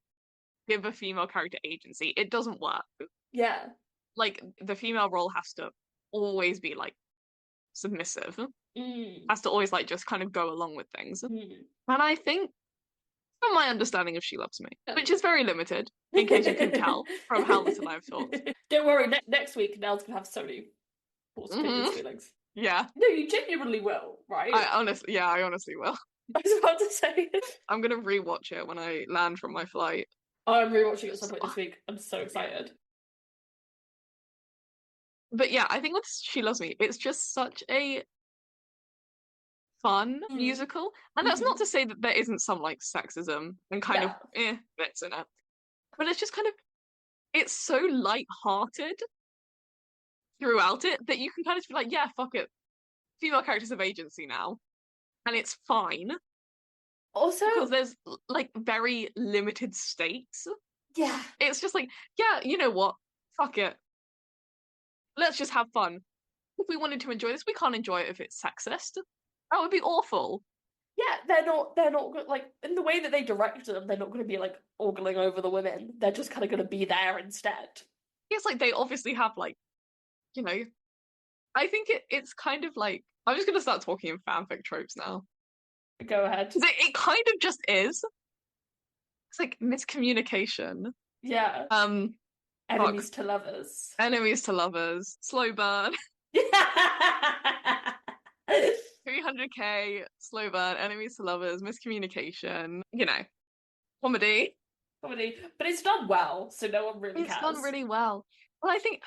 give a female character agency. It doesn't work. Yeah. Like the female role has to always be like submissive. Has to always like just kind of go along with things. And I think from my understanding of She Loves Me, which is very limited, in case you can tell from how little I've talked. Don't worry, next week Nell's gonna have so many false opinions feelings. Yeah. No, you genuinely will, right? I honestly will. I was about to say. I'm gonna rewatch it when I land from my flight. I'm rewatching it at some point this week. I'm so excited. But yeah, I think with She Loves Me, it's just such a fun musical. And that's not to say that there isn't some like sexism and kind of bits in it. But it's just kind of, it's so light-hearted throughout it that you can kind of be like, yeah, fuck it. Female characters have agency now. And it's fine. Also, because there's like very limited stakes. Yeah. It's just like, yeah, you know what? Fuck it. Let's just have fun. If we wanted to enjoy this, we can't enjoy it if it's sexist. That would be awful. Yeah, they're not like, in the way that they direct them, they're not going to be like ogling over the women. They're just kind of going to be there instead. It's like they obviously have like, you know, I think it's kind of like, I'm just going to start talking in fanfic tropes now. Go ahead. It kind of just is. It's like miscommunication. Yeah. Enemies to lovers. Enemies to lovers. Slow burn. 300k, slow burn, enemies to lovers, miscommunication, you know, comedy. But it's done well, so no one really cares. It's done really well. Well, I think,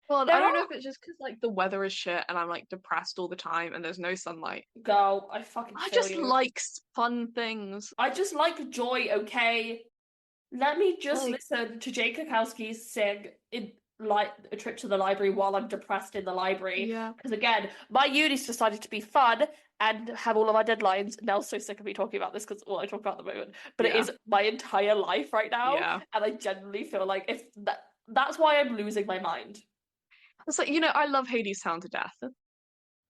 I don't know if it's just because like the weather is shit and I'm like depressed all the time and there's no sunlight. Girl, I just like fun things. I just like joy, okay? Let me just listen to Jake Krakowski sing in like a trip to the library while I'm depressed in the library. Yeah. Because again, my uni's decided to be fun and have all of our deadlines. Nell's so sick of me talking about this because all I talk about at the moment. But it is my entire life right now. Yeah. And I genuinely feel like if that's why I'm losing my mind. It's like, you know, I love Hadestown to death.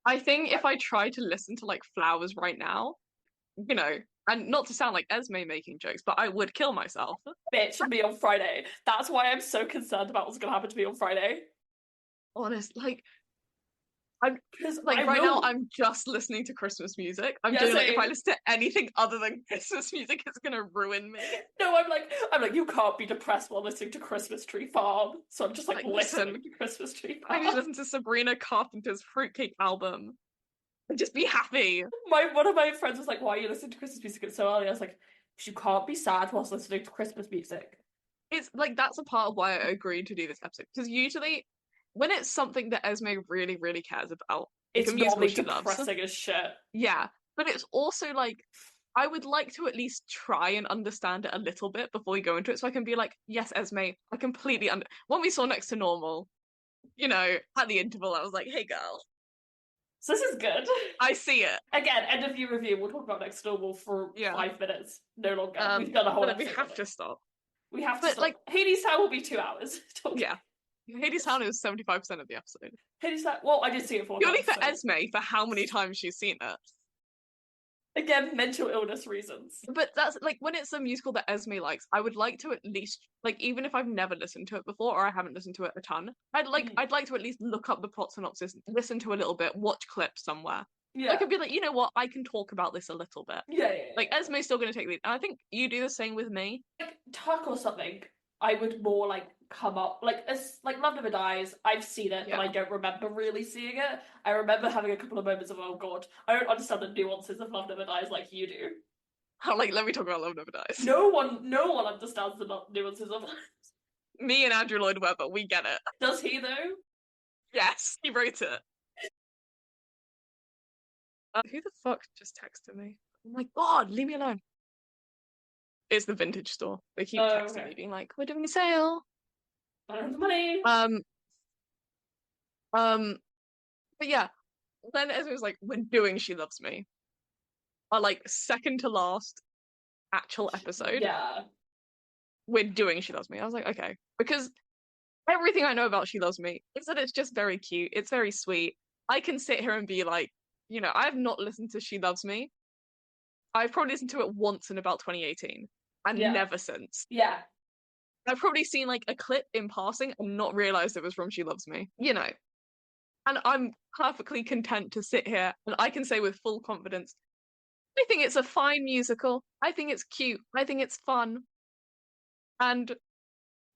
I think if I try to listen to like Flowers right now, you know, and not to sound like Esmé making jokes, but I would kill myself. Bitch, me on Friday. That's why I'm so concerned about what's going to happen to me on Friday. Honest, like, right now I'm just listening to Christmas music. I'm doing like, if I listen to anything other than Christmas music, it's gonna ruin me. No, I'm like, you can't be depressed while listening to Christmas Tree Farm. So I'm just like listening to Christmas Tree Farm. I just listen to Sabrina Carpenter's Fruitcake album. And just be happy. One of my friends was like, why are you listening to Christmas music so early? I was like, because you can't be sad whilst listening to Christmas music. It's like, that's a part of why I agreed to do this episode. Because usually, when it's something that Esmé really, really cares about, it's normally depressing as shit. Yeah, but it's also like, I would like to at least try and understand it a little bit before we go into it, so I can be like, yes, Esmé, I completely When we saw Next to Normal, you know, at the interval, I was like, hey, girl. So this is good. I see it. Again, end of view review. We'll talk about Next to Normal for 5 minutes. No longer. We've done a whole episode. We have to stop. We have to stop. Like, Hadestown will be 2 hours. Yeah. Hadestown is 75% of the episode. Hadestown, well, I did see it 4 times. Purely for Esmé, for how many times she's seen it. Again, mental illness reasons. But that's, like, when it's a musical that Esmé likes, I would like to at least, like, even if I've never listened to it before, or I haven't listened to it a ton, I'd like to at least look up the plot synopsis, listen to a little bit, watch clips somewhere. Yeah. I could be like, you know what, I can talk about this a little bit. Yeah. Like, Esmé's still going to take the lead. And I think you do the same with me. Like, Tuck or something, I would more, like, come up. Like, as like Love Never Dies, I've seen it, but I don't remember really seeing it. I remember having a couple of moments of, oh god, I don't understand the nuances of Love Never Dies like you do. Like, let me talk about Love Never Dies. No one understands the nuances of it. Me and Andrew Lloyd Webber, we get it. Does he though? Yes, he wrote it. Who the fuck just texted me? Oh my god, leave me alone. It's the vintage store. They keep texting me being like, we're doing a sale. I don't have the money. But yeah, then Esme was like, we're doing She Loves Me. Our like second to last actual episode. Yeah. We're doing She Loves Me. I was like, okay. Because everything I know about She Loves Me is that it's just very cute. It's very sweet. I can sit here and be like, you know, I have not listened to She Loves Me. I've probably listened to it once in about 2018 and never since. Yeah. I've probably seen like a clip in passing and not realized it was from She Loves Me, you know. And I'm perfectly content to sit here and I can say with full confidence, I think it's a fine musical. I think it's cute. I think it's fun. And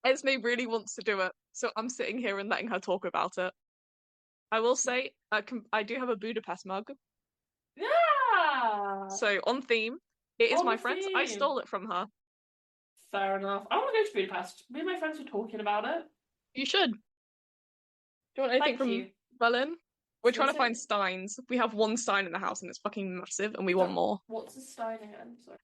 Esme really wants to do it. So I'm sitting here and letting her talk about it. I will say, I do have a Budapest mug. Yeah. So on theme, it is my friend's. I stole it from her. Fair enough. I want to go to Budapest. Me and my friends were talking about it. You should. Do you want anything from Berlin? We're trying to find steins. We have one stein in the house and it's fucking massive and we want more. What's a stein again? Sorry.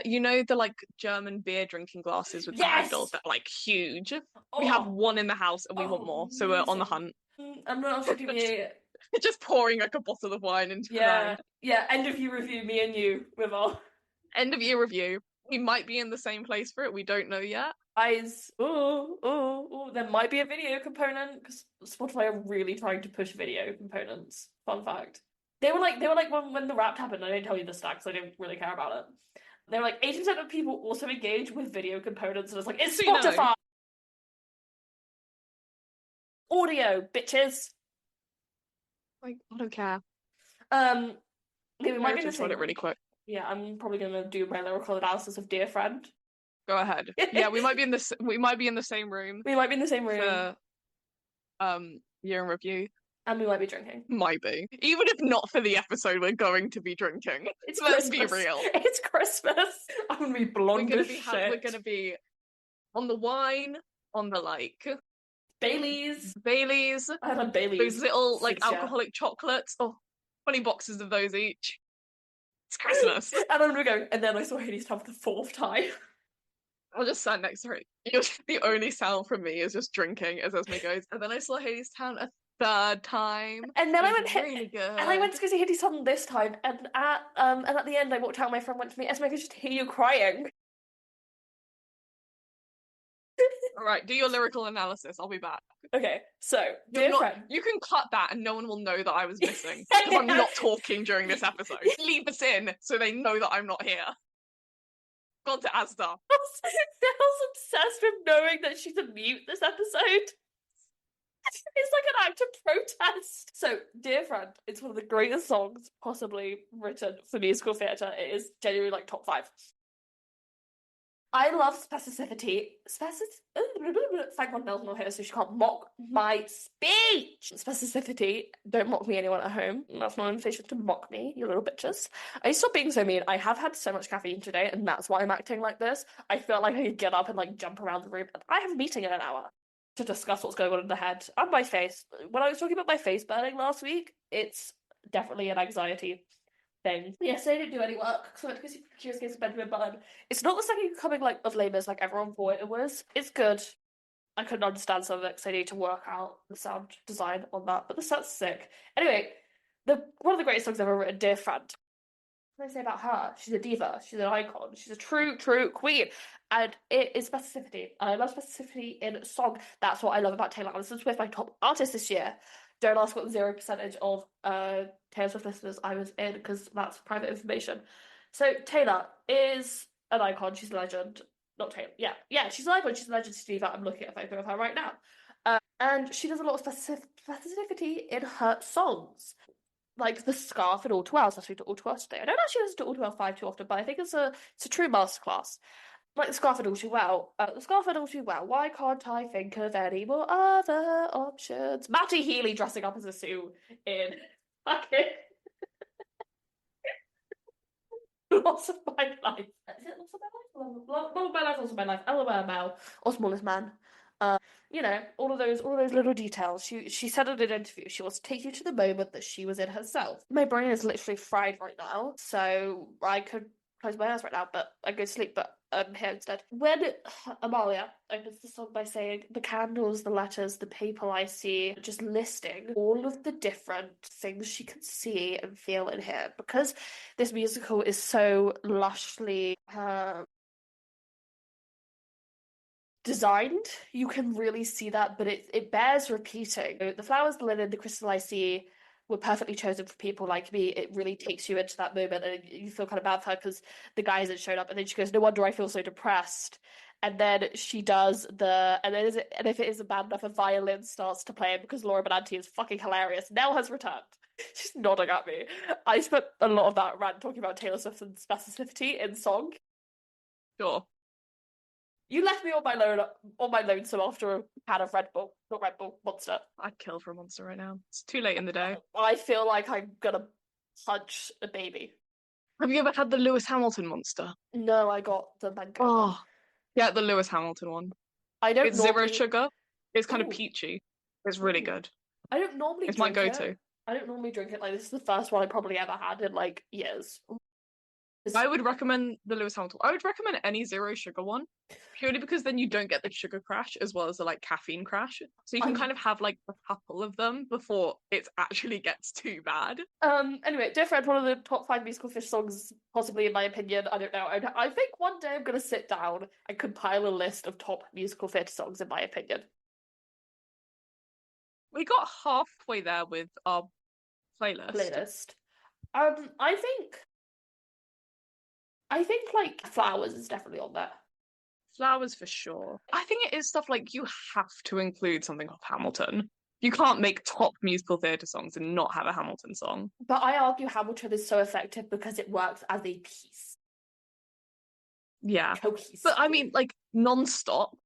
You know the like German beer drinking glasses with the handles that are like huge? We have one in the house and we want more. So we're on the hunt. I'm not sure just pouring like a bottle of wine into the round. Yeah, end of year review, me and you with our end of year review. We might be in the same place for it. We don't know yet. Guys, there might be a video component because Spotify are really trying to push video components. Fun fact. They were like when the Wrapped happened. I didn't tell you the stats. So I didn't really care about it. They were like 80% of people also engage with video components, and it's like it's Spotify. Audio, bitches. Like, I don't care. Yeah, we might be in the same. It really quick. Yeah, I'm probably gonna do my lyrical analysis of Dear Friend. Go ahead. Yeah, we might be in the same room. We might be in the same room. For year in review. And we might be drinking. Might be. Even if not for the episode, we're going to be drinking. Let's be real. It's Christmas. I'm gonna be blonde as shit. We're gonna be on the wine, on the like Baileys. I had a Baileys. Those little like alcoholic chocolates. Oh, 20 boxes of those each. It's Christmas. And I'm gonna go, and then I saw Hades Town for the 4th time. I'll just stand next to her. The only sound from me is just drinking as Esme goes. And then I saw Hades Town a 3rd time. And then I went really good. And I went to go see Hades Town this time. And at the end I walked out, my friend went to me, Esme, I could just hear you crying. Alright, do your lyrical analysis. I'll be back. Okay, so friend. You can cut that and no one will know that I was missing. Because I'm not talking during this episode. Leave this in so they know that I'm not here. Gone to Asda. Bell's obsessed with knowing that she's a mute this episode. It's like an act of protest. So, Dear Friend, it's one of the greatest songs possibly written for musical theatre. It is genuinely like top 5. I love specificity. Thank God Mel's not here, so she can't mock my speech. Specificity. Don't mock me, anyone at home. That's not an invitation to mock me, you little bitches. I stop being so mean. I have had so much caffeine today, and that's why I'm acting like this. I feel like I could get up and like jump around the room. I have a meeting in an hour to discuss what's going on in the head and my face. When I was talking about my face burning last week, it's definitely an anxiety thing. Yesterday I didn't do any work because I went to go see Curious Case of Benjamin Button. It's not the second coming like of Les Mis like everyone thought it was. It's good. I couldn't understand some of it because I need to work out the sound design on that, but the sound's sick. Anyway, one of the greatest songs ever written, Dear Friend. What can I say about her? She's a diva. She's an icon. She's a true queen. And it is specificity. And I love specificity in song. That's what I love about Taylor Swift, my top artist this year. Don't ask what the 0% of Taylor Swift listeners I was in, because that's private information. So Taylor is an icon. She's a legend. Not Taylor. Yeah, she's an icon. She's a legend. She's a diva. I'm looking at a photo of her right now. And she does a lot of specificity in her songs. Like the scarf in All Too Well. So I speak to All Too Well today. I don't actually listen to All Too Well 5 too often, but I think it's a true masterclass. Like the scarf and all too well. The scarf and all too well. Why can't I think of any more other options? Matty Healy dressing up as a Sue in fucking Lots of My Life. Is it Lots of My Life? Love of My Life, Lots of My Life. LOL, or Smallest Man. You know, all of those little details. She said in an interview she wants to take you to the moment that she was in herself. My brain is literally fried right now, so I could close my eyes right now, but I go to sleep, but I'm here instead. When Amalia opens the song by saying the candles, the letters, the people I see, just listing all of the different things she can see and feel and hear, because this musical is so lushly designed, you can really see that, but it bears repeating. The flowers, the linen, the crystal I see were perfectly chosen for people like me. It really takes you into that moment, and you feel kind of bad for her because the guy hasn't shown up, and then she goes, "No wonder I feel so depressed." And then she does and if it isn't bad enough, a violin starts to play because Laura Benanti is fucking hilarious. Nell has returned. She's nodding at me. I spent a lot of that rant talking about Taylor Swift and specificity in song. Sure. You left me on my lonesome after a can of Red Bull, not Red Bull, Monster. I'd kill for a Monster right now. It's too late in the day. I feel like I'm gonna punch a baby. Have you ever had the Lewis Hamilton Monster? No, I got the mango. Oh, yeah, the Lewis Hamilton one. I don't It's normally... zero sugar. It's kind Ooh. of peachy. It's really Ooh. good. I don't normally It's my drink go-to. it. I don't normally drink it. Like, this is the first one I probably ever had in like years. I would recommend the Lewis Hamilton. I would recommend any zero sugar one, purely because then you don't get the sugar crash as well as the like caffeine crash. So you can kind of have like a couple of them before it actually gets too bad. Anyway, Dear Friend, one of the top 5 musical fish songs, possibly in my opinion. I don't know. I think one day I'm gonna sit down and compile a list of top musical theatre songs in my opinion. We got halfway there with our playlist. I think like Flowers is definitely on there. Flowers for sure. I think it is stuff like you have to include something off Hamilton. You can't make top musical theatre songs and not have a Hamilton song. But I argue Hamilton is so effective because it works as a piece. Yeah. Cohesive. But I mean, like, non-stop.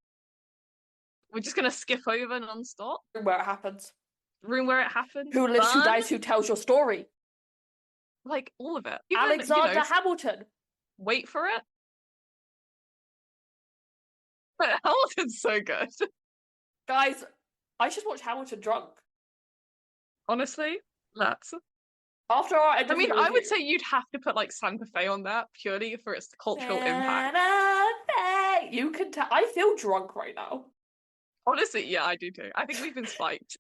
We're just gonna skip over non-stop. Where it happens. Room Where It Happens. Who Lives, Fun. Who Dies, Who Tells Your Story. Like, all of it. Even, Alexander Hamilton. Wait for it. But Hamilton's so good. Guys, I should watch Hamilton drunk. Honestly, let's. After our I mean, I would say you'd have to put like Santa Fe on that purely for its cultural impact. Fe. You can tell. I feel drunk right now. Honestly, yeah, I do too. I think we've been spiked.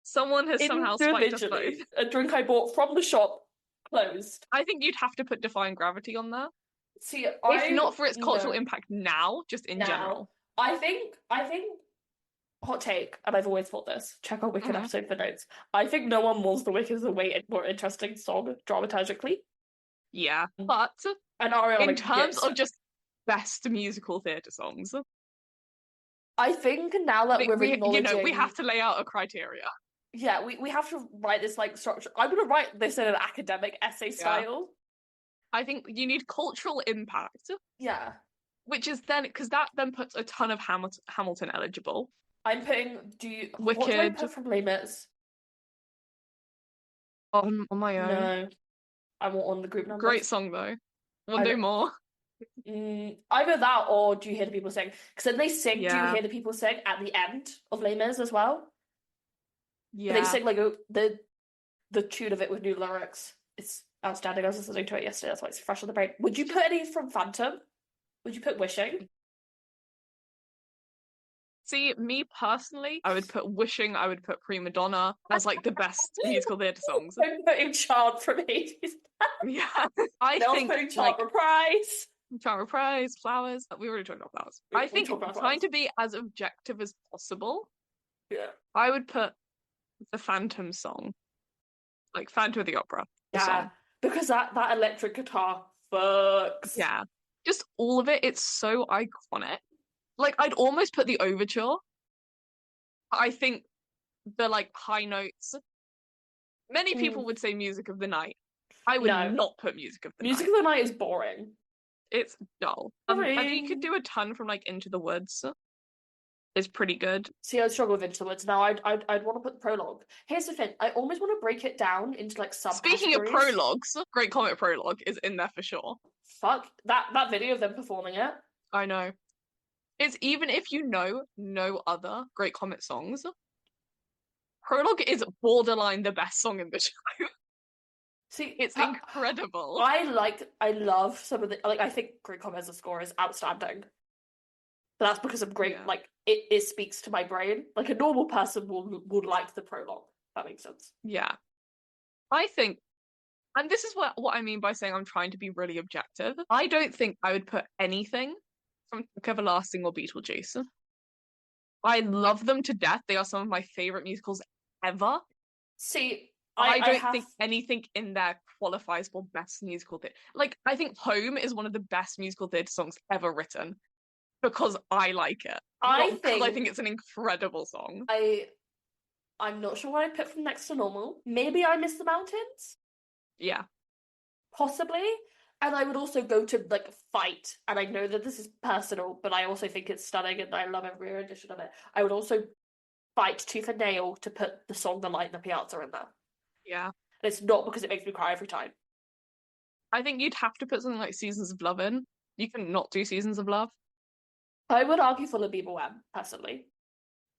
Someone has somehow spiked us both. A drink I bought from the shop closed. I think you'd have to put Defying Gravity on there. See, if not for its cultural impact now, just in general. I think hot take, and I've always thought this. Check our Wicked episode for notes. I think No One Mourns the Wicked is a way more interesting song dramaturgically. Yeah, but and Ariana in terms of just best musical theatre songs, I think now that we're acknowledging, we have to lay out a criteria. Yeah, we have to write this like structure. I'm gonna write this in an academic essay style. I think you need cultural impact. Yeah. Which is then, because that then puts a ton of Hamilton eligible. I'm putting, Wicked. What do I put from Les Mis? On my own. No. I want on the group numbers. Great song though. One Day More. Either that or Do You Hear the People Sing? Because then they sing Do You Hear the People Sing at the end of Les Mis as well. Yeah. But they sing like the tune of it with new lyrics. It's outstanding. I was listening to it yesterday. That's why it's fresh on the brain. Would you put any from Phantom? Would you put Wishing? See, me personally, I would put Wishing, I would put Prima Donna as like the best musical theatre songs. I'm putting Chant from Hades. Yeah. I think putting Chant Reprise. Chant Reprise, Flowers. We already talked about Flowers. I think trying to be as objective as possible. Yeah. I would put the Phantom song. Like Phantom of the Opera. Yeah. Because that electric guitar fucks. Yeah. Just all of it, it's so iconic. Like, I'd almost put the overture. I think the, like, high notes. Many people would say Music of the Night. I would not put Music of the Night. Music of the Night is boring. It's dull. I think you could do a ton from like Into the Woods. It's pretty good. See, I struggle with Into the Woods now. I'd want to put the prologue. Here's the thing: I almost want to break it down into like subcategories. Speaking of prologues, Great Comet Prologue is in there for sure. Fuck that video of them performing it. I know. It's even if you know no other Great Comet songs, Prologue is borderline the best song in the show. See, it's incredible. I love some of the I think Great Comet as a score is outstanding. But that's because of it speaks to my brain. Like a normal person would like the prologue. That makes sense. Yeah. I think, and this is what I mean by saying I'm trying to be really objective. I don't think I would put anything from Everlasting or Beetlejuice. I love them to death. They are some of my favorite musicals ever. See, I don't think anything in there qualifies for best musical theatre. Like, I think Home is one of the best musical theatre songs ever written. Because I like it. I think it's an incredible song. I'm not sure what I'd put from Next to Normal. Maybe I Miss the Mountains? Yeah. Possibly. And I would also go to like Fight. And I know that this is personal, but I also think it's stunning and I love every rendition of it. I would also fight tooth and nail to put the song The Light in the Piazza in there. Yeah. And it's not because it makes me cry every time. I think you'd have to put something like Seasons of Love in. You can not do Seasons of Love. I would argue for La Vie Boheme, personally.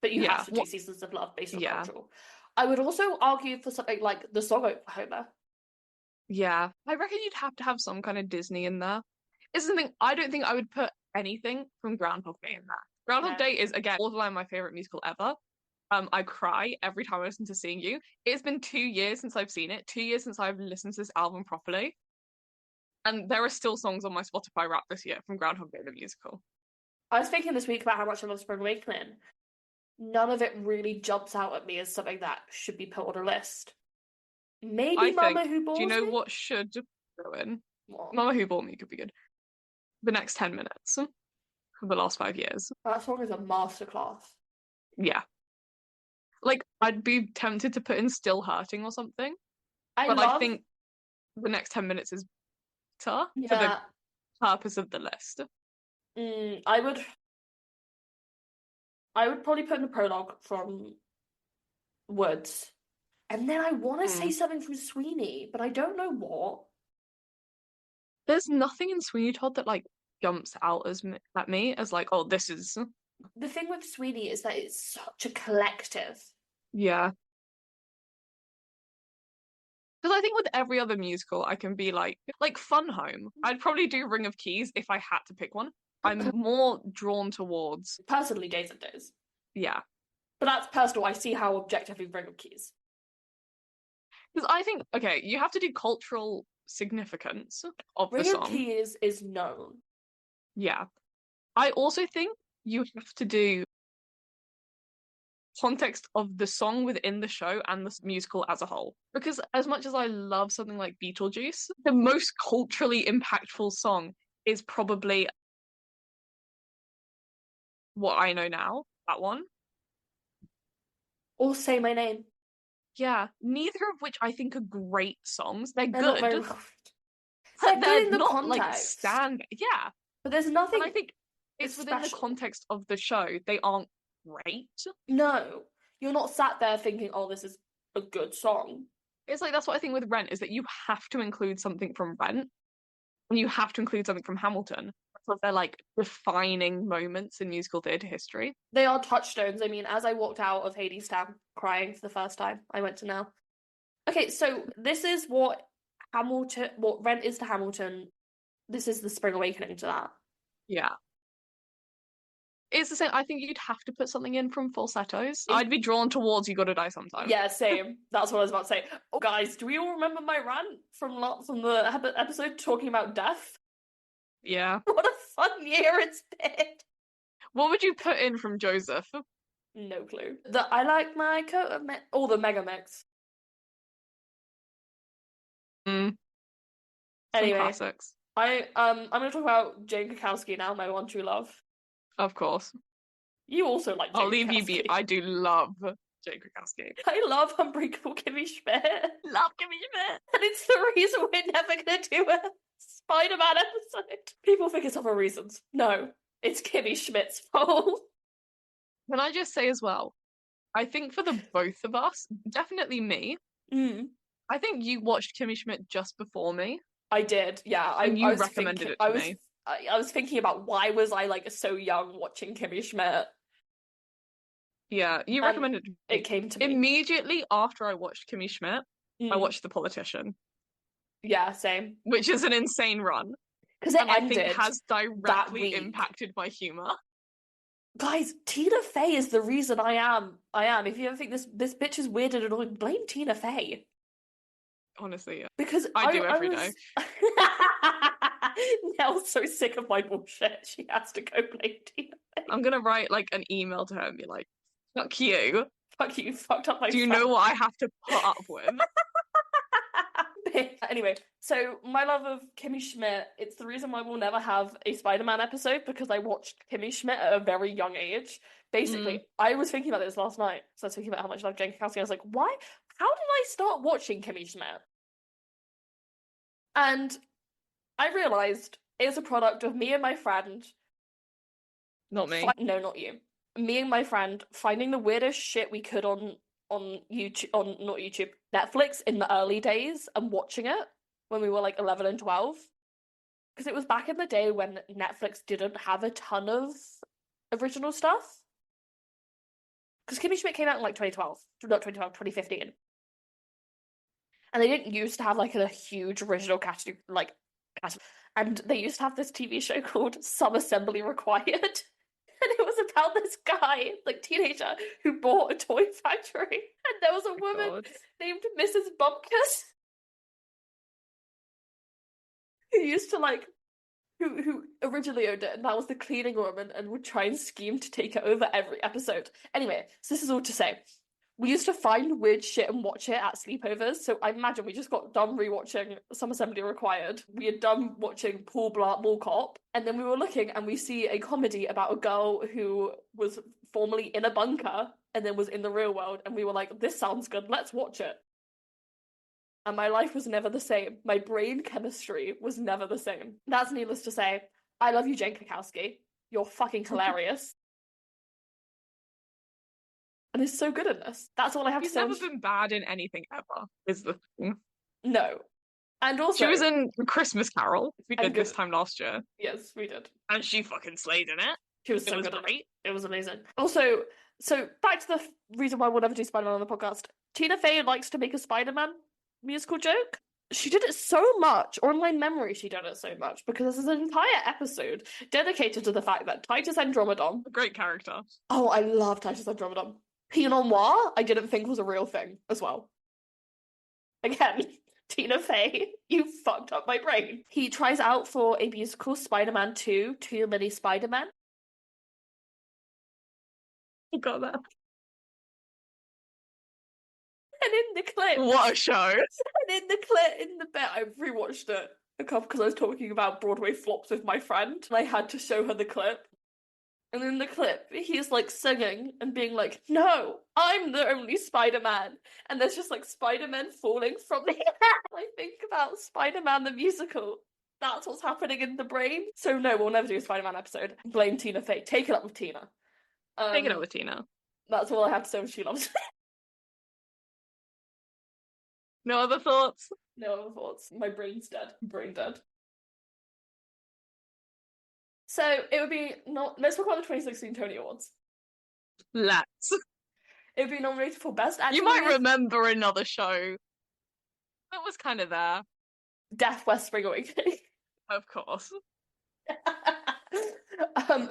But you have to do Seasons of Love based on cultural. I would also argue for something like the song Oklahoma. Yeah. I reckon you'd have to have some kind of Disney in there. It's something I don't think I would put anything from Groundhog Day in there. Groundhog Day is, again, borderline my favourite musical ever. I cry every time I listen to Seeing You. It's been 2 years since I've seen it, 2 years since I've listened to this album properly. And there are still songs on my Spotify Wrapped this year from Groundhog Day the musical. I was thinking this week about how much I love Spring Awakening. None of it really jumps out at me as something that should be put on a list. Maybe Mama Who Bores Me? Do you know what should go in? What? Mama Who Bore Me could be good. The Next 10 Minutes for the last 5 years. That song is a masterclass. Yeah. Like, I'd be tempted to put in Still Hurting or something. I think The Next 10 Minutes is better for the purpose of the list. I would probably put in a prologue from Woods. And then I want to say something from Sweeney, but I don't know what. There's nothing in Sweeney Todd that, like, jumps out at me as, like, oh, this is... The thing with Sweeney is that it's such a collective. Yeah. Because I think with every other musical, I can be like Fun Home. I'd probably do Ring of Keys if I had to pick one. I'm more drawn towards... Personally, Days and Days. Yeah. But that's personal. I see how objectively Ring of Keys. Because I think, okay, you have to do cultural significance of the song. Ring of Keys is known. Yeah. I also think you have to do context of the song within the show and the musical as a whole. Because as much as I love something like Beetlejuice, the most culturally impactful song is probably What I Know Now, that one. Or Say My Name. Yeah, neither of which I think are great songs. They're good. Not very well. But they're in the not context. Yeah. But there's nothing. And I think it's within the context of the show. They aren't great. No. You're not sat there thinking, oh, this is a good song. It's like, that's what I think with Rent, is that you have to include something from Rent. And you have to include something from Hamilton. Because they're like defining moments in musical theatre history. They are touchstones. I mean, as I walked out of Hadestown crying for the first time, I went to Now. Okay, so this is what Rent is to Hamilton. This is the Spring Awakening to that. Yeah. It's the same. I think you'd have to put something in from Falsettos. I'd be drawn towards You Gotta Die Sometime. Yeah, same. That's what I was about to say. Oh, guys, do we all remember my rant from the episode talking about death? Yeah. What a fun year it's been. What would you put in from Joseph? No clue. I like my coat of all the mega mix. Some Anyway, classics. I'm gonna talk about Jane Krakowski now, my one true love. Of course. You also like Jane I'll leave you be. I do love Jane Krakowski. I love Unbreakable Kimmy Schmidt. Love Kimmy Schmidt. And it's the reason we're never going to do a Spider-Man episode. People think it's other reasons. No, it's Kimmy Schmidt's fault. Can I just say as well, I think for the both of us, definitely me, I think you watched Kimmy Schmidt just before me. I did, yeah. And you recommended it to me. I was thinking about why was I like so young watching Kimmy Schmidt. Yeah, you recommended it to me. It came to me. Immediately after I watched Kimmy Schmidt, I watched The Politician. Yeah, same. Which is an insane run. Because it ended, I think has directly impacted my humour. Guys, Tina Fey is the reason I am. If you ever think this bitch is weird and annoying, blame Tina Fey. Honestly, yeah. Because I do every day. Nell's so sick of my bullshit. She has to go blame Tina Fey. I'm gonna write like an email to her and be like, fuck you. Fuck you, fucked up my Do you know what I have to put up with? Anyway, so my love of Kimmy Schmidt, it's the reason why we'll never have a Spider-Man episode, because I watched Kimmy Schmidt at a very young age. Basically, I was thinking about this last night. So I was thinking about how much I love Jane Krakowski. I was like, why? How did I start watching Kimmy Schmidt? And I realised it's a product of me and my friend. Not me. No, not you. Me and my friend finding the weirdest shit we could on YouTube, not YouTube, Netflix in the early days, and watching it when we were like 11 and 12. Because it was back in the day when Netflix didn't have a ton of original stuff. Because Kimmy Schmidt came out in like 2015. And they didn't used to have like a huge original category, and they used to have this TV show called Some Assembly Required. And it was about this guy, like teenager, who bought a toy factory. And there was a woman named Mrs. Bumpkus who used to like, who originally owned it, and that was the cleaning woman, and would try and scheme to take it over every episode. Anyway, so this is all to say, we used to find weird shit and watch it at sleepovers. So I imagine we just got done rewatching Some Assembly Required. We had done watching Paul Blart Mall Cop. And then we were looking and we see a comedy about a girl who was formerly in a bunker and then was in the real world. And we were like, this sounds good. Let's watch it. And my life was never the same. My brain chemistry was never the same. That's needless to say. I love you, Jane Krakowski. You're fucking hilarious. And is so good in this. That's all I have to say. She's never been bad in anything ever, is the thing. No. And also... She was in Christmas Carol, we did this time last year. Yes, we did. And she fucking slayed in it. She was so good at it. It was amazing. Also, so back to the reason why we'll never do Spider-Man on the podcast. Tina Fey likes to make a Spider-Man musical joke. She did it so much, or in my memory she did it so much, because there's an entire episode dedicated to the fact that Titus Andromedon... A great character. Oh, I love Titus Andromedon. Pinot Noir, I didn't think was a real thing as well. Again, Tina Fey, you fucked up my brain. He tries out for a musical, Spider-Man 2, Too Many Spider-Men. I got that. And in the clip... What a show! And in the bit, I rewatched it a couple because I was talking about Broadway flops with my friend, and I had to show her the clip. And in the clip, he's like singing and being like, no, I'm the only Spider-Man. And there's just like Spider-Man falling from the air. I think about Spider-Man the musical. That's what's happening in the brain. So no, we'll never do a Spider-Man episode. Blame Tina Fey. Take it up with Tina. Take it up with Tina. That's all I have to say when she loves. No other thoughts? No other thoughts. My brain's dead. Brain dead. So it would be let's talk about the 2016 Tony Awards. Let's. It would be nominated for Best Actor. You might remember another show that was kind of there. Death West Spring Awakening. Of course.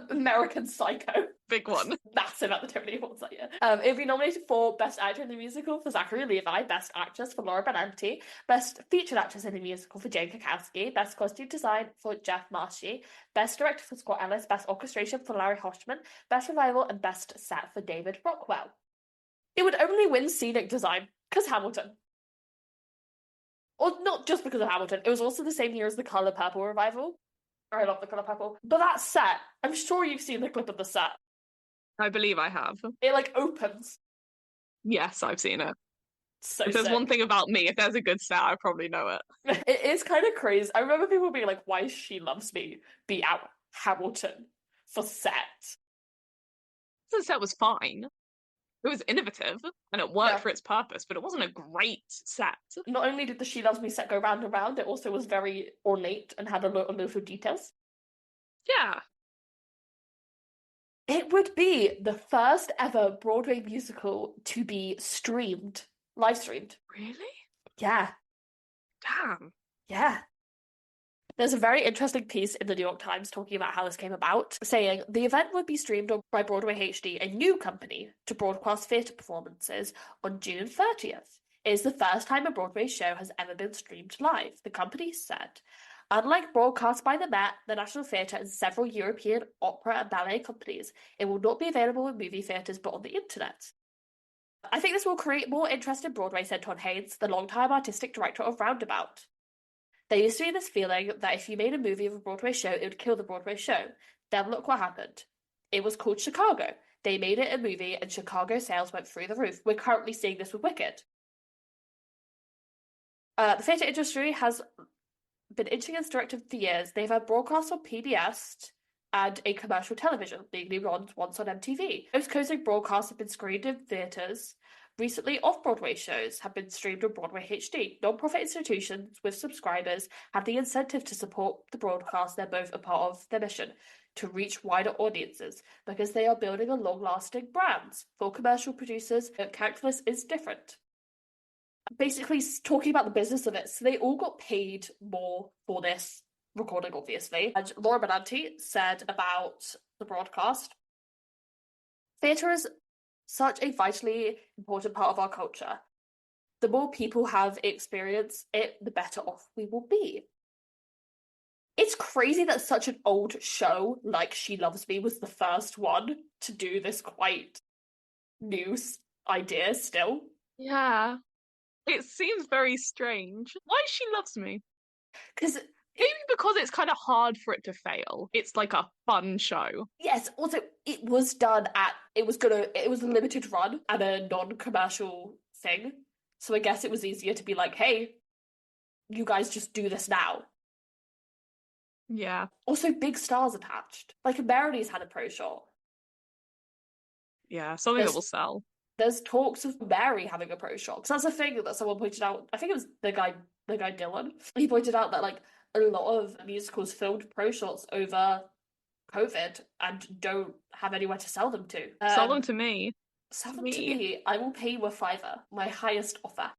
American Psycho. Big one. Massive at the Tony Awards that year. It would be nominated for Best Actor in the Musical for Zachary Levi, Best Actress for Laura Benanti, Best Featured Actress in the Musical for Jane Krakowski, Best Costume Design for Jeff Marshy, Best Director for Scott Ellis, Best Orchestration for Larry Hoshman, Best Revival and Best Set for David Rockwell. It would only win Scenic Design, because Hamilton. Or not just because of Hamilton, it was also the same year as the Colour Purple revival. I love the Colour Purple. But that set, I'm sure you've seen the clip of the set. I believe I have. It, like, opens. Yes, I've seen it. So If there's sick. one thing about me, if there's a good set, I probably know it. It is kind of crazy. I remember people being like, "Why She Loves Me" be out Hamilton for set. The set was fine. It was innovative and it worked Yeah. for its purpose, but it wasn't a great set. Not only did the She Loves Me set go round and round, it also was very ornate and had a lot of little details. Yeah. It would be the first ever Broadway musical to be streamed, live streamed. Really? Yeah, Damn. yeah. There's a very interesting piece in the New York Times talking about how this came about, saying the event would be streamed by Broadway HD, a new company to broadcast theatre performances, on June 30th. It is the first time a Broadway show has ever been streamed live, the company said. Unlike broadcasts by the Met, the National Theatre, and several European opera and ballet companies, it will not be available in movie theatres but on the internet. I think this will create more interest in Broadway, said Todd Haynes, the longtime artistic director of Roundabout. There used to be this feeling that if you made a movie of a Broadway show, it would kill the Broadway show. Then look what happened. It was called Chicago. They made it a movie and Chicago sales went through the roof. We're currently seeing this with Wicked. The theatre industry has been inching its directive for years. They've had broadcasts on PBS and a commercial television, legally run once on MTV. Most closing broadcasts have been screened in theatres. Recently, off-Broadway shows have been streamed on Broadway HD. Non-profit institutions with subscribers have the incentive to support the broadcast. They're both a part of their mission to reach wider audiences because they are building a long-lasting brand. For commercial producers, the calculus is different. Basically, talking about the business of it, so they all got paid more for this recording, obviously. And Laura Benanti said about the broadcast, theatre is such a vitally important part of our culture. The more people have experienced it, the better off we will be. It's crazy that such an old show like She Loves Me was the first one to do this quite new idea still. Yeah. It seems very strange. Why She Loves Me? Because maybe because it's kind of hard for it to fail. It's like a fun show. Yes, also it was done at it was a limited run and a non-commercial thing. So I guess it was easier to be like, hey, you guys just do this now. Yeah. Also big stars attached. Like Verity's had a pro shot. Yeah, something that will sell. There's talks of Mary having a pro shot. Because that's a thing that someone pointed out. I think it was the guy Dylan. He pointed out that like a lot of musicals filmed pro shots over COVID and don't have anywhere to sell them to. Sell them to me. Sell them to me. I will pay you a $5, my highest offer.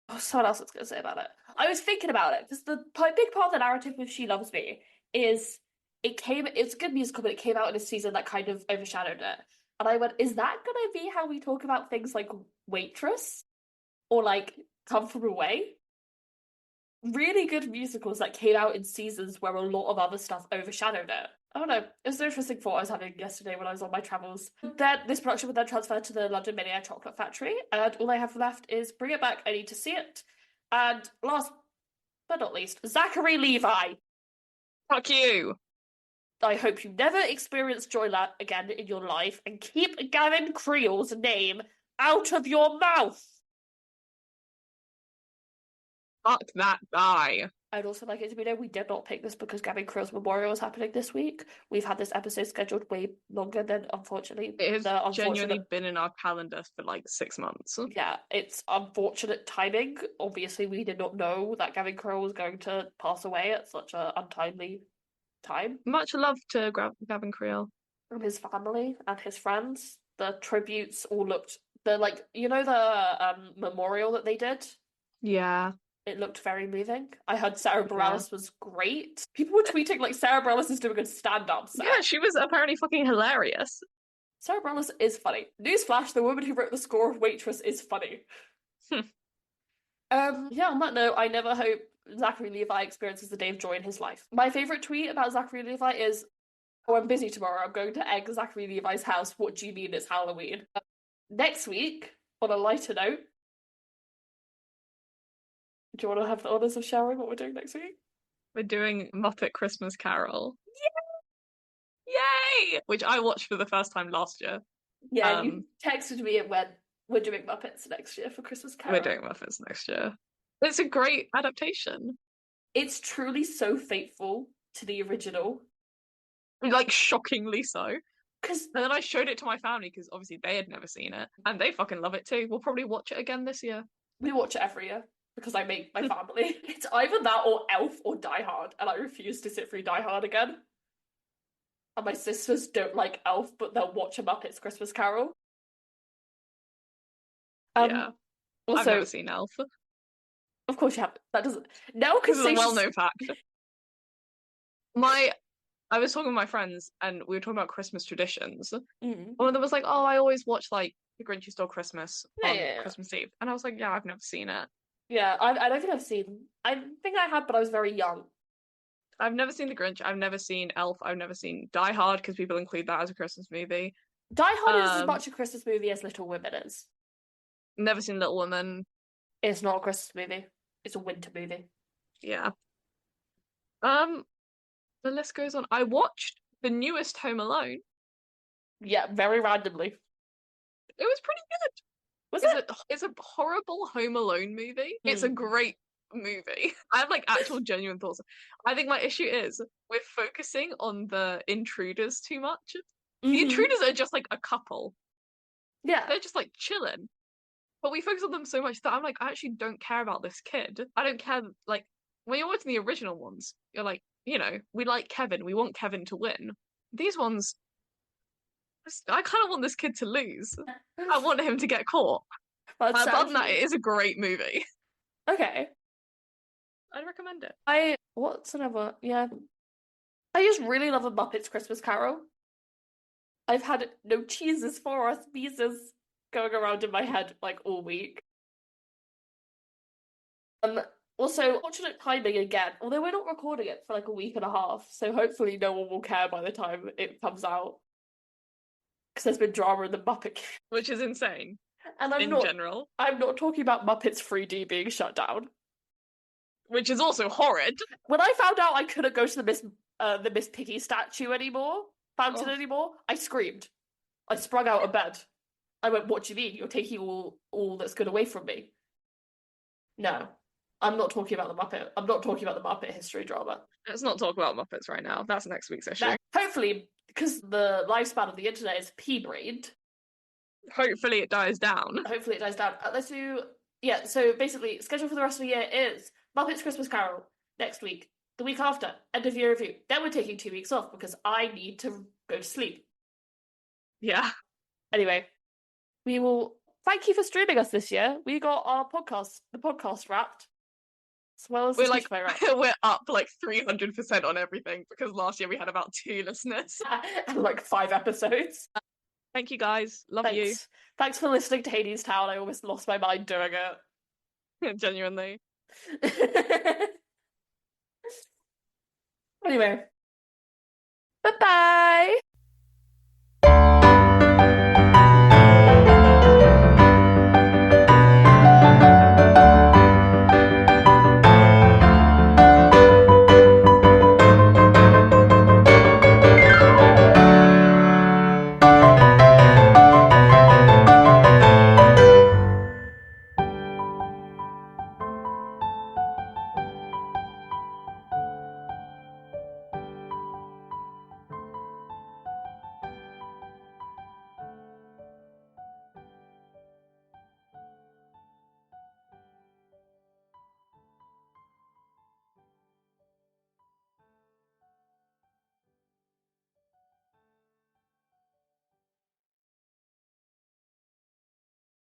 Oh, someone else was going to say about it. I was thinking about it because the big part of the narrative with She Loves Me is it's a good musical, but it came out in a season that kind of overshadowed it. And I went, is that going to be how we talk about things like Waitress or like Come From Away? Really good musicals that came out in seasons where a lot of other stuff overshadowed it. I don't know. It was an interesting thought I was having yesterday when I was on my travels. Then this production would then transfer to the London Mini Air Chocolate Factory, and all I have left is Bring It Back, I Need to See It. And last but not least, Zachary Levi. Fuck you. I hope you never experience Joyland again in your life, and keep Gavin Creel's name out of your mouth. Fuck that guy. I'd also like it to be known we did not pick this because Gavin Creel's memorial is happening this week. We've had this episode scheduled way longer than, unfortunately, it has genuinely been in our calendar for like 6 months. Yeah, it's unfortunate timing. Obviously, we did not know that Gavin Creel was going to pass away at such an untimely time. Much love to Gavin Creel. And his family and his friends. The tributes all looked the memorial that they did. Yeah. It looked very moving. I heard Sarah Bareilles was great. People were tweeting like Sarah Bareilles is doing a stand-up set. Yeah, she was apparently fucking hilarious. Sarah Bareilles is funny. Newsflash, the woman who wrote the score of Waitress is funny. Yeah, on that note, I never hope Zachary Levi experiences a day of joy in his life. My favourite tweet about Zachary Levi is, oh, I'm busy tomorrow. I'm going to egg Zachary Levi's house. What do you mean it's Halloween? Next week, on a lighter note, do you want to have the honours of sharing what we're doing next week? We're doing Muppet Christmas Carol. Yay! Which I watched for the first time last year. Yeah, you texted me and went, we're doing Muppets next year for Christmas Carol. We're doing Muppets next year. It's a great adaptation. It's truly so faithful to the original. Like, shockingly so. Because And then I showed it to my family because obviously they had never seen it. And they fucking love it too. We'll probably watch it again this year. we watch it every year because I make my family. It's either that or Elf or Die Hard, and I refuse to sit through Die Hard again. And my sisters don't like Elf, but they'll watch a Muppets Christmas Carol. Yeah. Also, I've never seen Elf. of course you have. That doesn't. No, This because is a well-known fact. I was talking with my friends and we were talking about Christmas traditions. One of them was like, "Oh, I always watch like The Grinch Who Stole Christmas on Christmas Eve," and I was like, "Yeah, I've never seen it." Yeah, I don't think I've seen. I think I had, but I was very young. I've never seen The Grinch. I've never seen Elf. I've never seen Die Hard because people include that as a Christmas movie. Die Hard is as much a Christmas movie as Little Women is. Never seen Little Women. It's not a Christmas movie. It's a winter movie. Yeah. The list goes on. I watched the newest Home Alone. Yeah, very randomly. It was pretty good. Was it? It's a horrible Home Alone movie. It's a great movie. I have like actual genuine thoughts. I think my issue is we're focusing on the intruders too much. The intruders are just like a couple. Yeah. They're just like chilling. But we focus on them so much that I'm like, I actually don't care about this kid. I don't care. Like, when you're watching the original ones, you're like, you know, we like Kevin. We want Kevin to win. These ones, I kind of want this kid to lose. I want him to get caught. Other than that, it is a great movie. Okay. I'd recommend it. What's another? Yeah. I just really love A Muppets Christmas Carol. I've had no cheeses for us, pieces going around in my head like all week. Also, fortunate timing again, although we're not recording it for like a week and a half, so hopefully no one will care by the time it comes out. Because there's been drama in the Muppet. Which is insane. And general. I'm not talking about Muppets 3D being shut down. Which is also horrid. When I found out I couldn't go to the Miss Piggy statue fountain anymore, I screamed. I sprung out of bed. I went, "What do you mean? You're taking all that's good away from me?" No. I'm not talking about the Muppet. I'm not talking about the Muppet history drama. Let's not talk about Muppets right now. That's next week's issue. Hopefully, because the lifespan of the internet is pea-brained. Hopefully it dies down. Let's do... Yeah, so basically, schedule for the rest of the year is Muppets Christmas Carol next week. The week after, end of year review. Then we're taking 2 weeks off because I need to go to sleep. Yeah. Anyway, we will... Thank you for streaming us this year. We got the podcast wrapped. As well as we're up like 300% on everything because last year we had about 2 listeners and like 5 episodes. Thank you guys. Love you. Thanks for listening to Hades Town. I almost lost my mind doing it. Genuinely. Anyway. Bye-bye.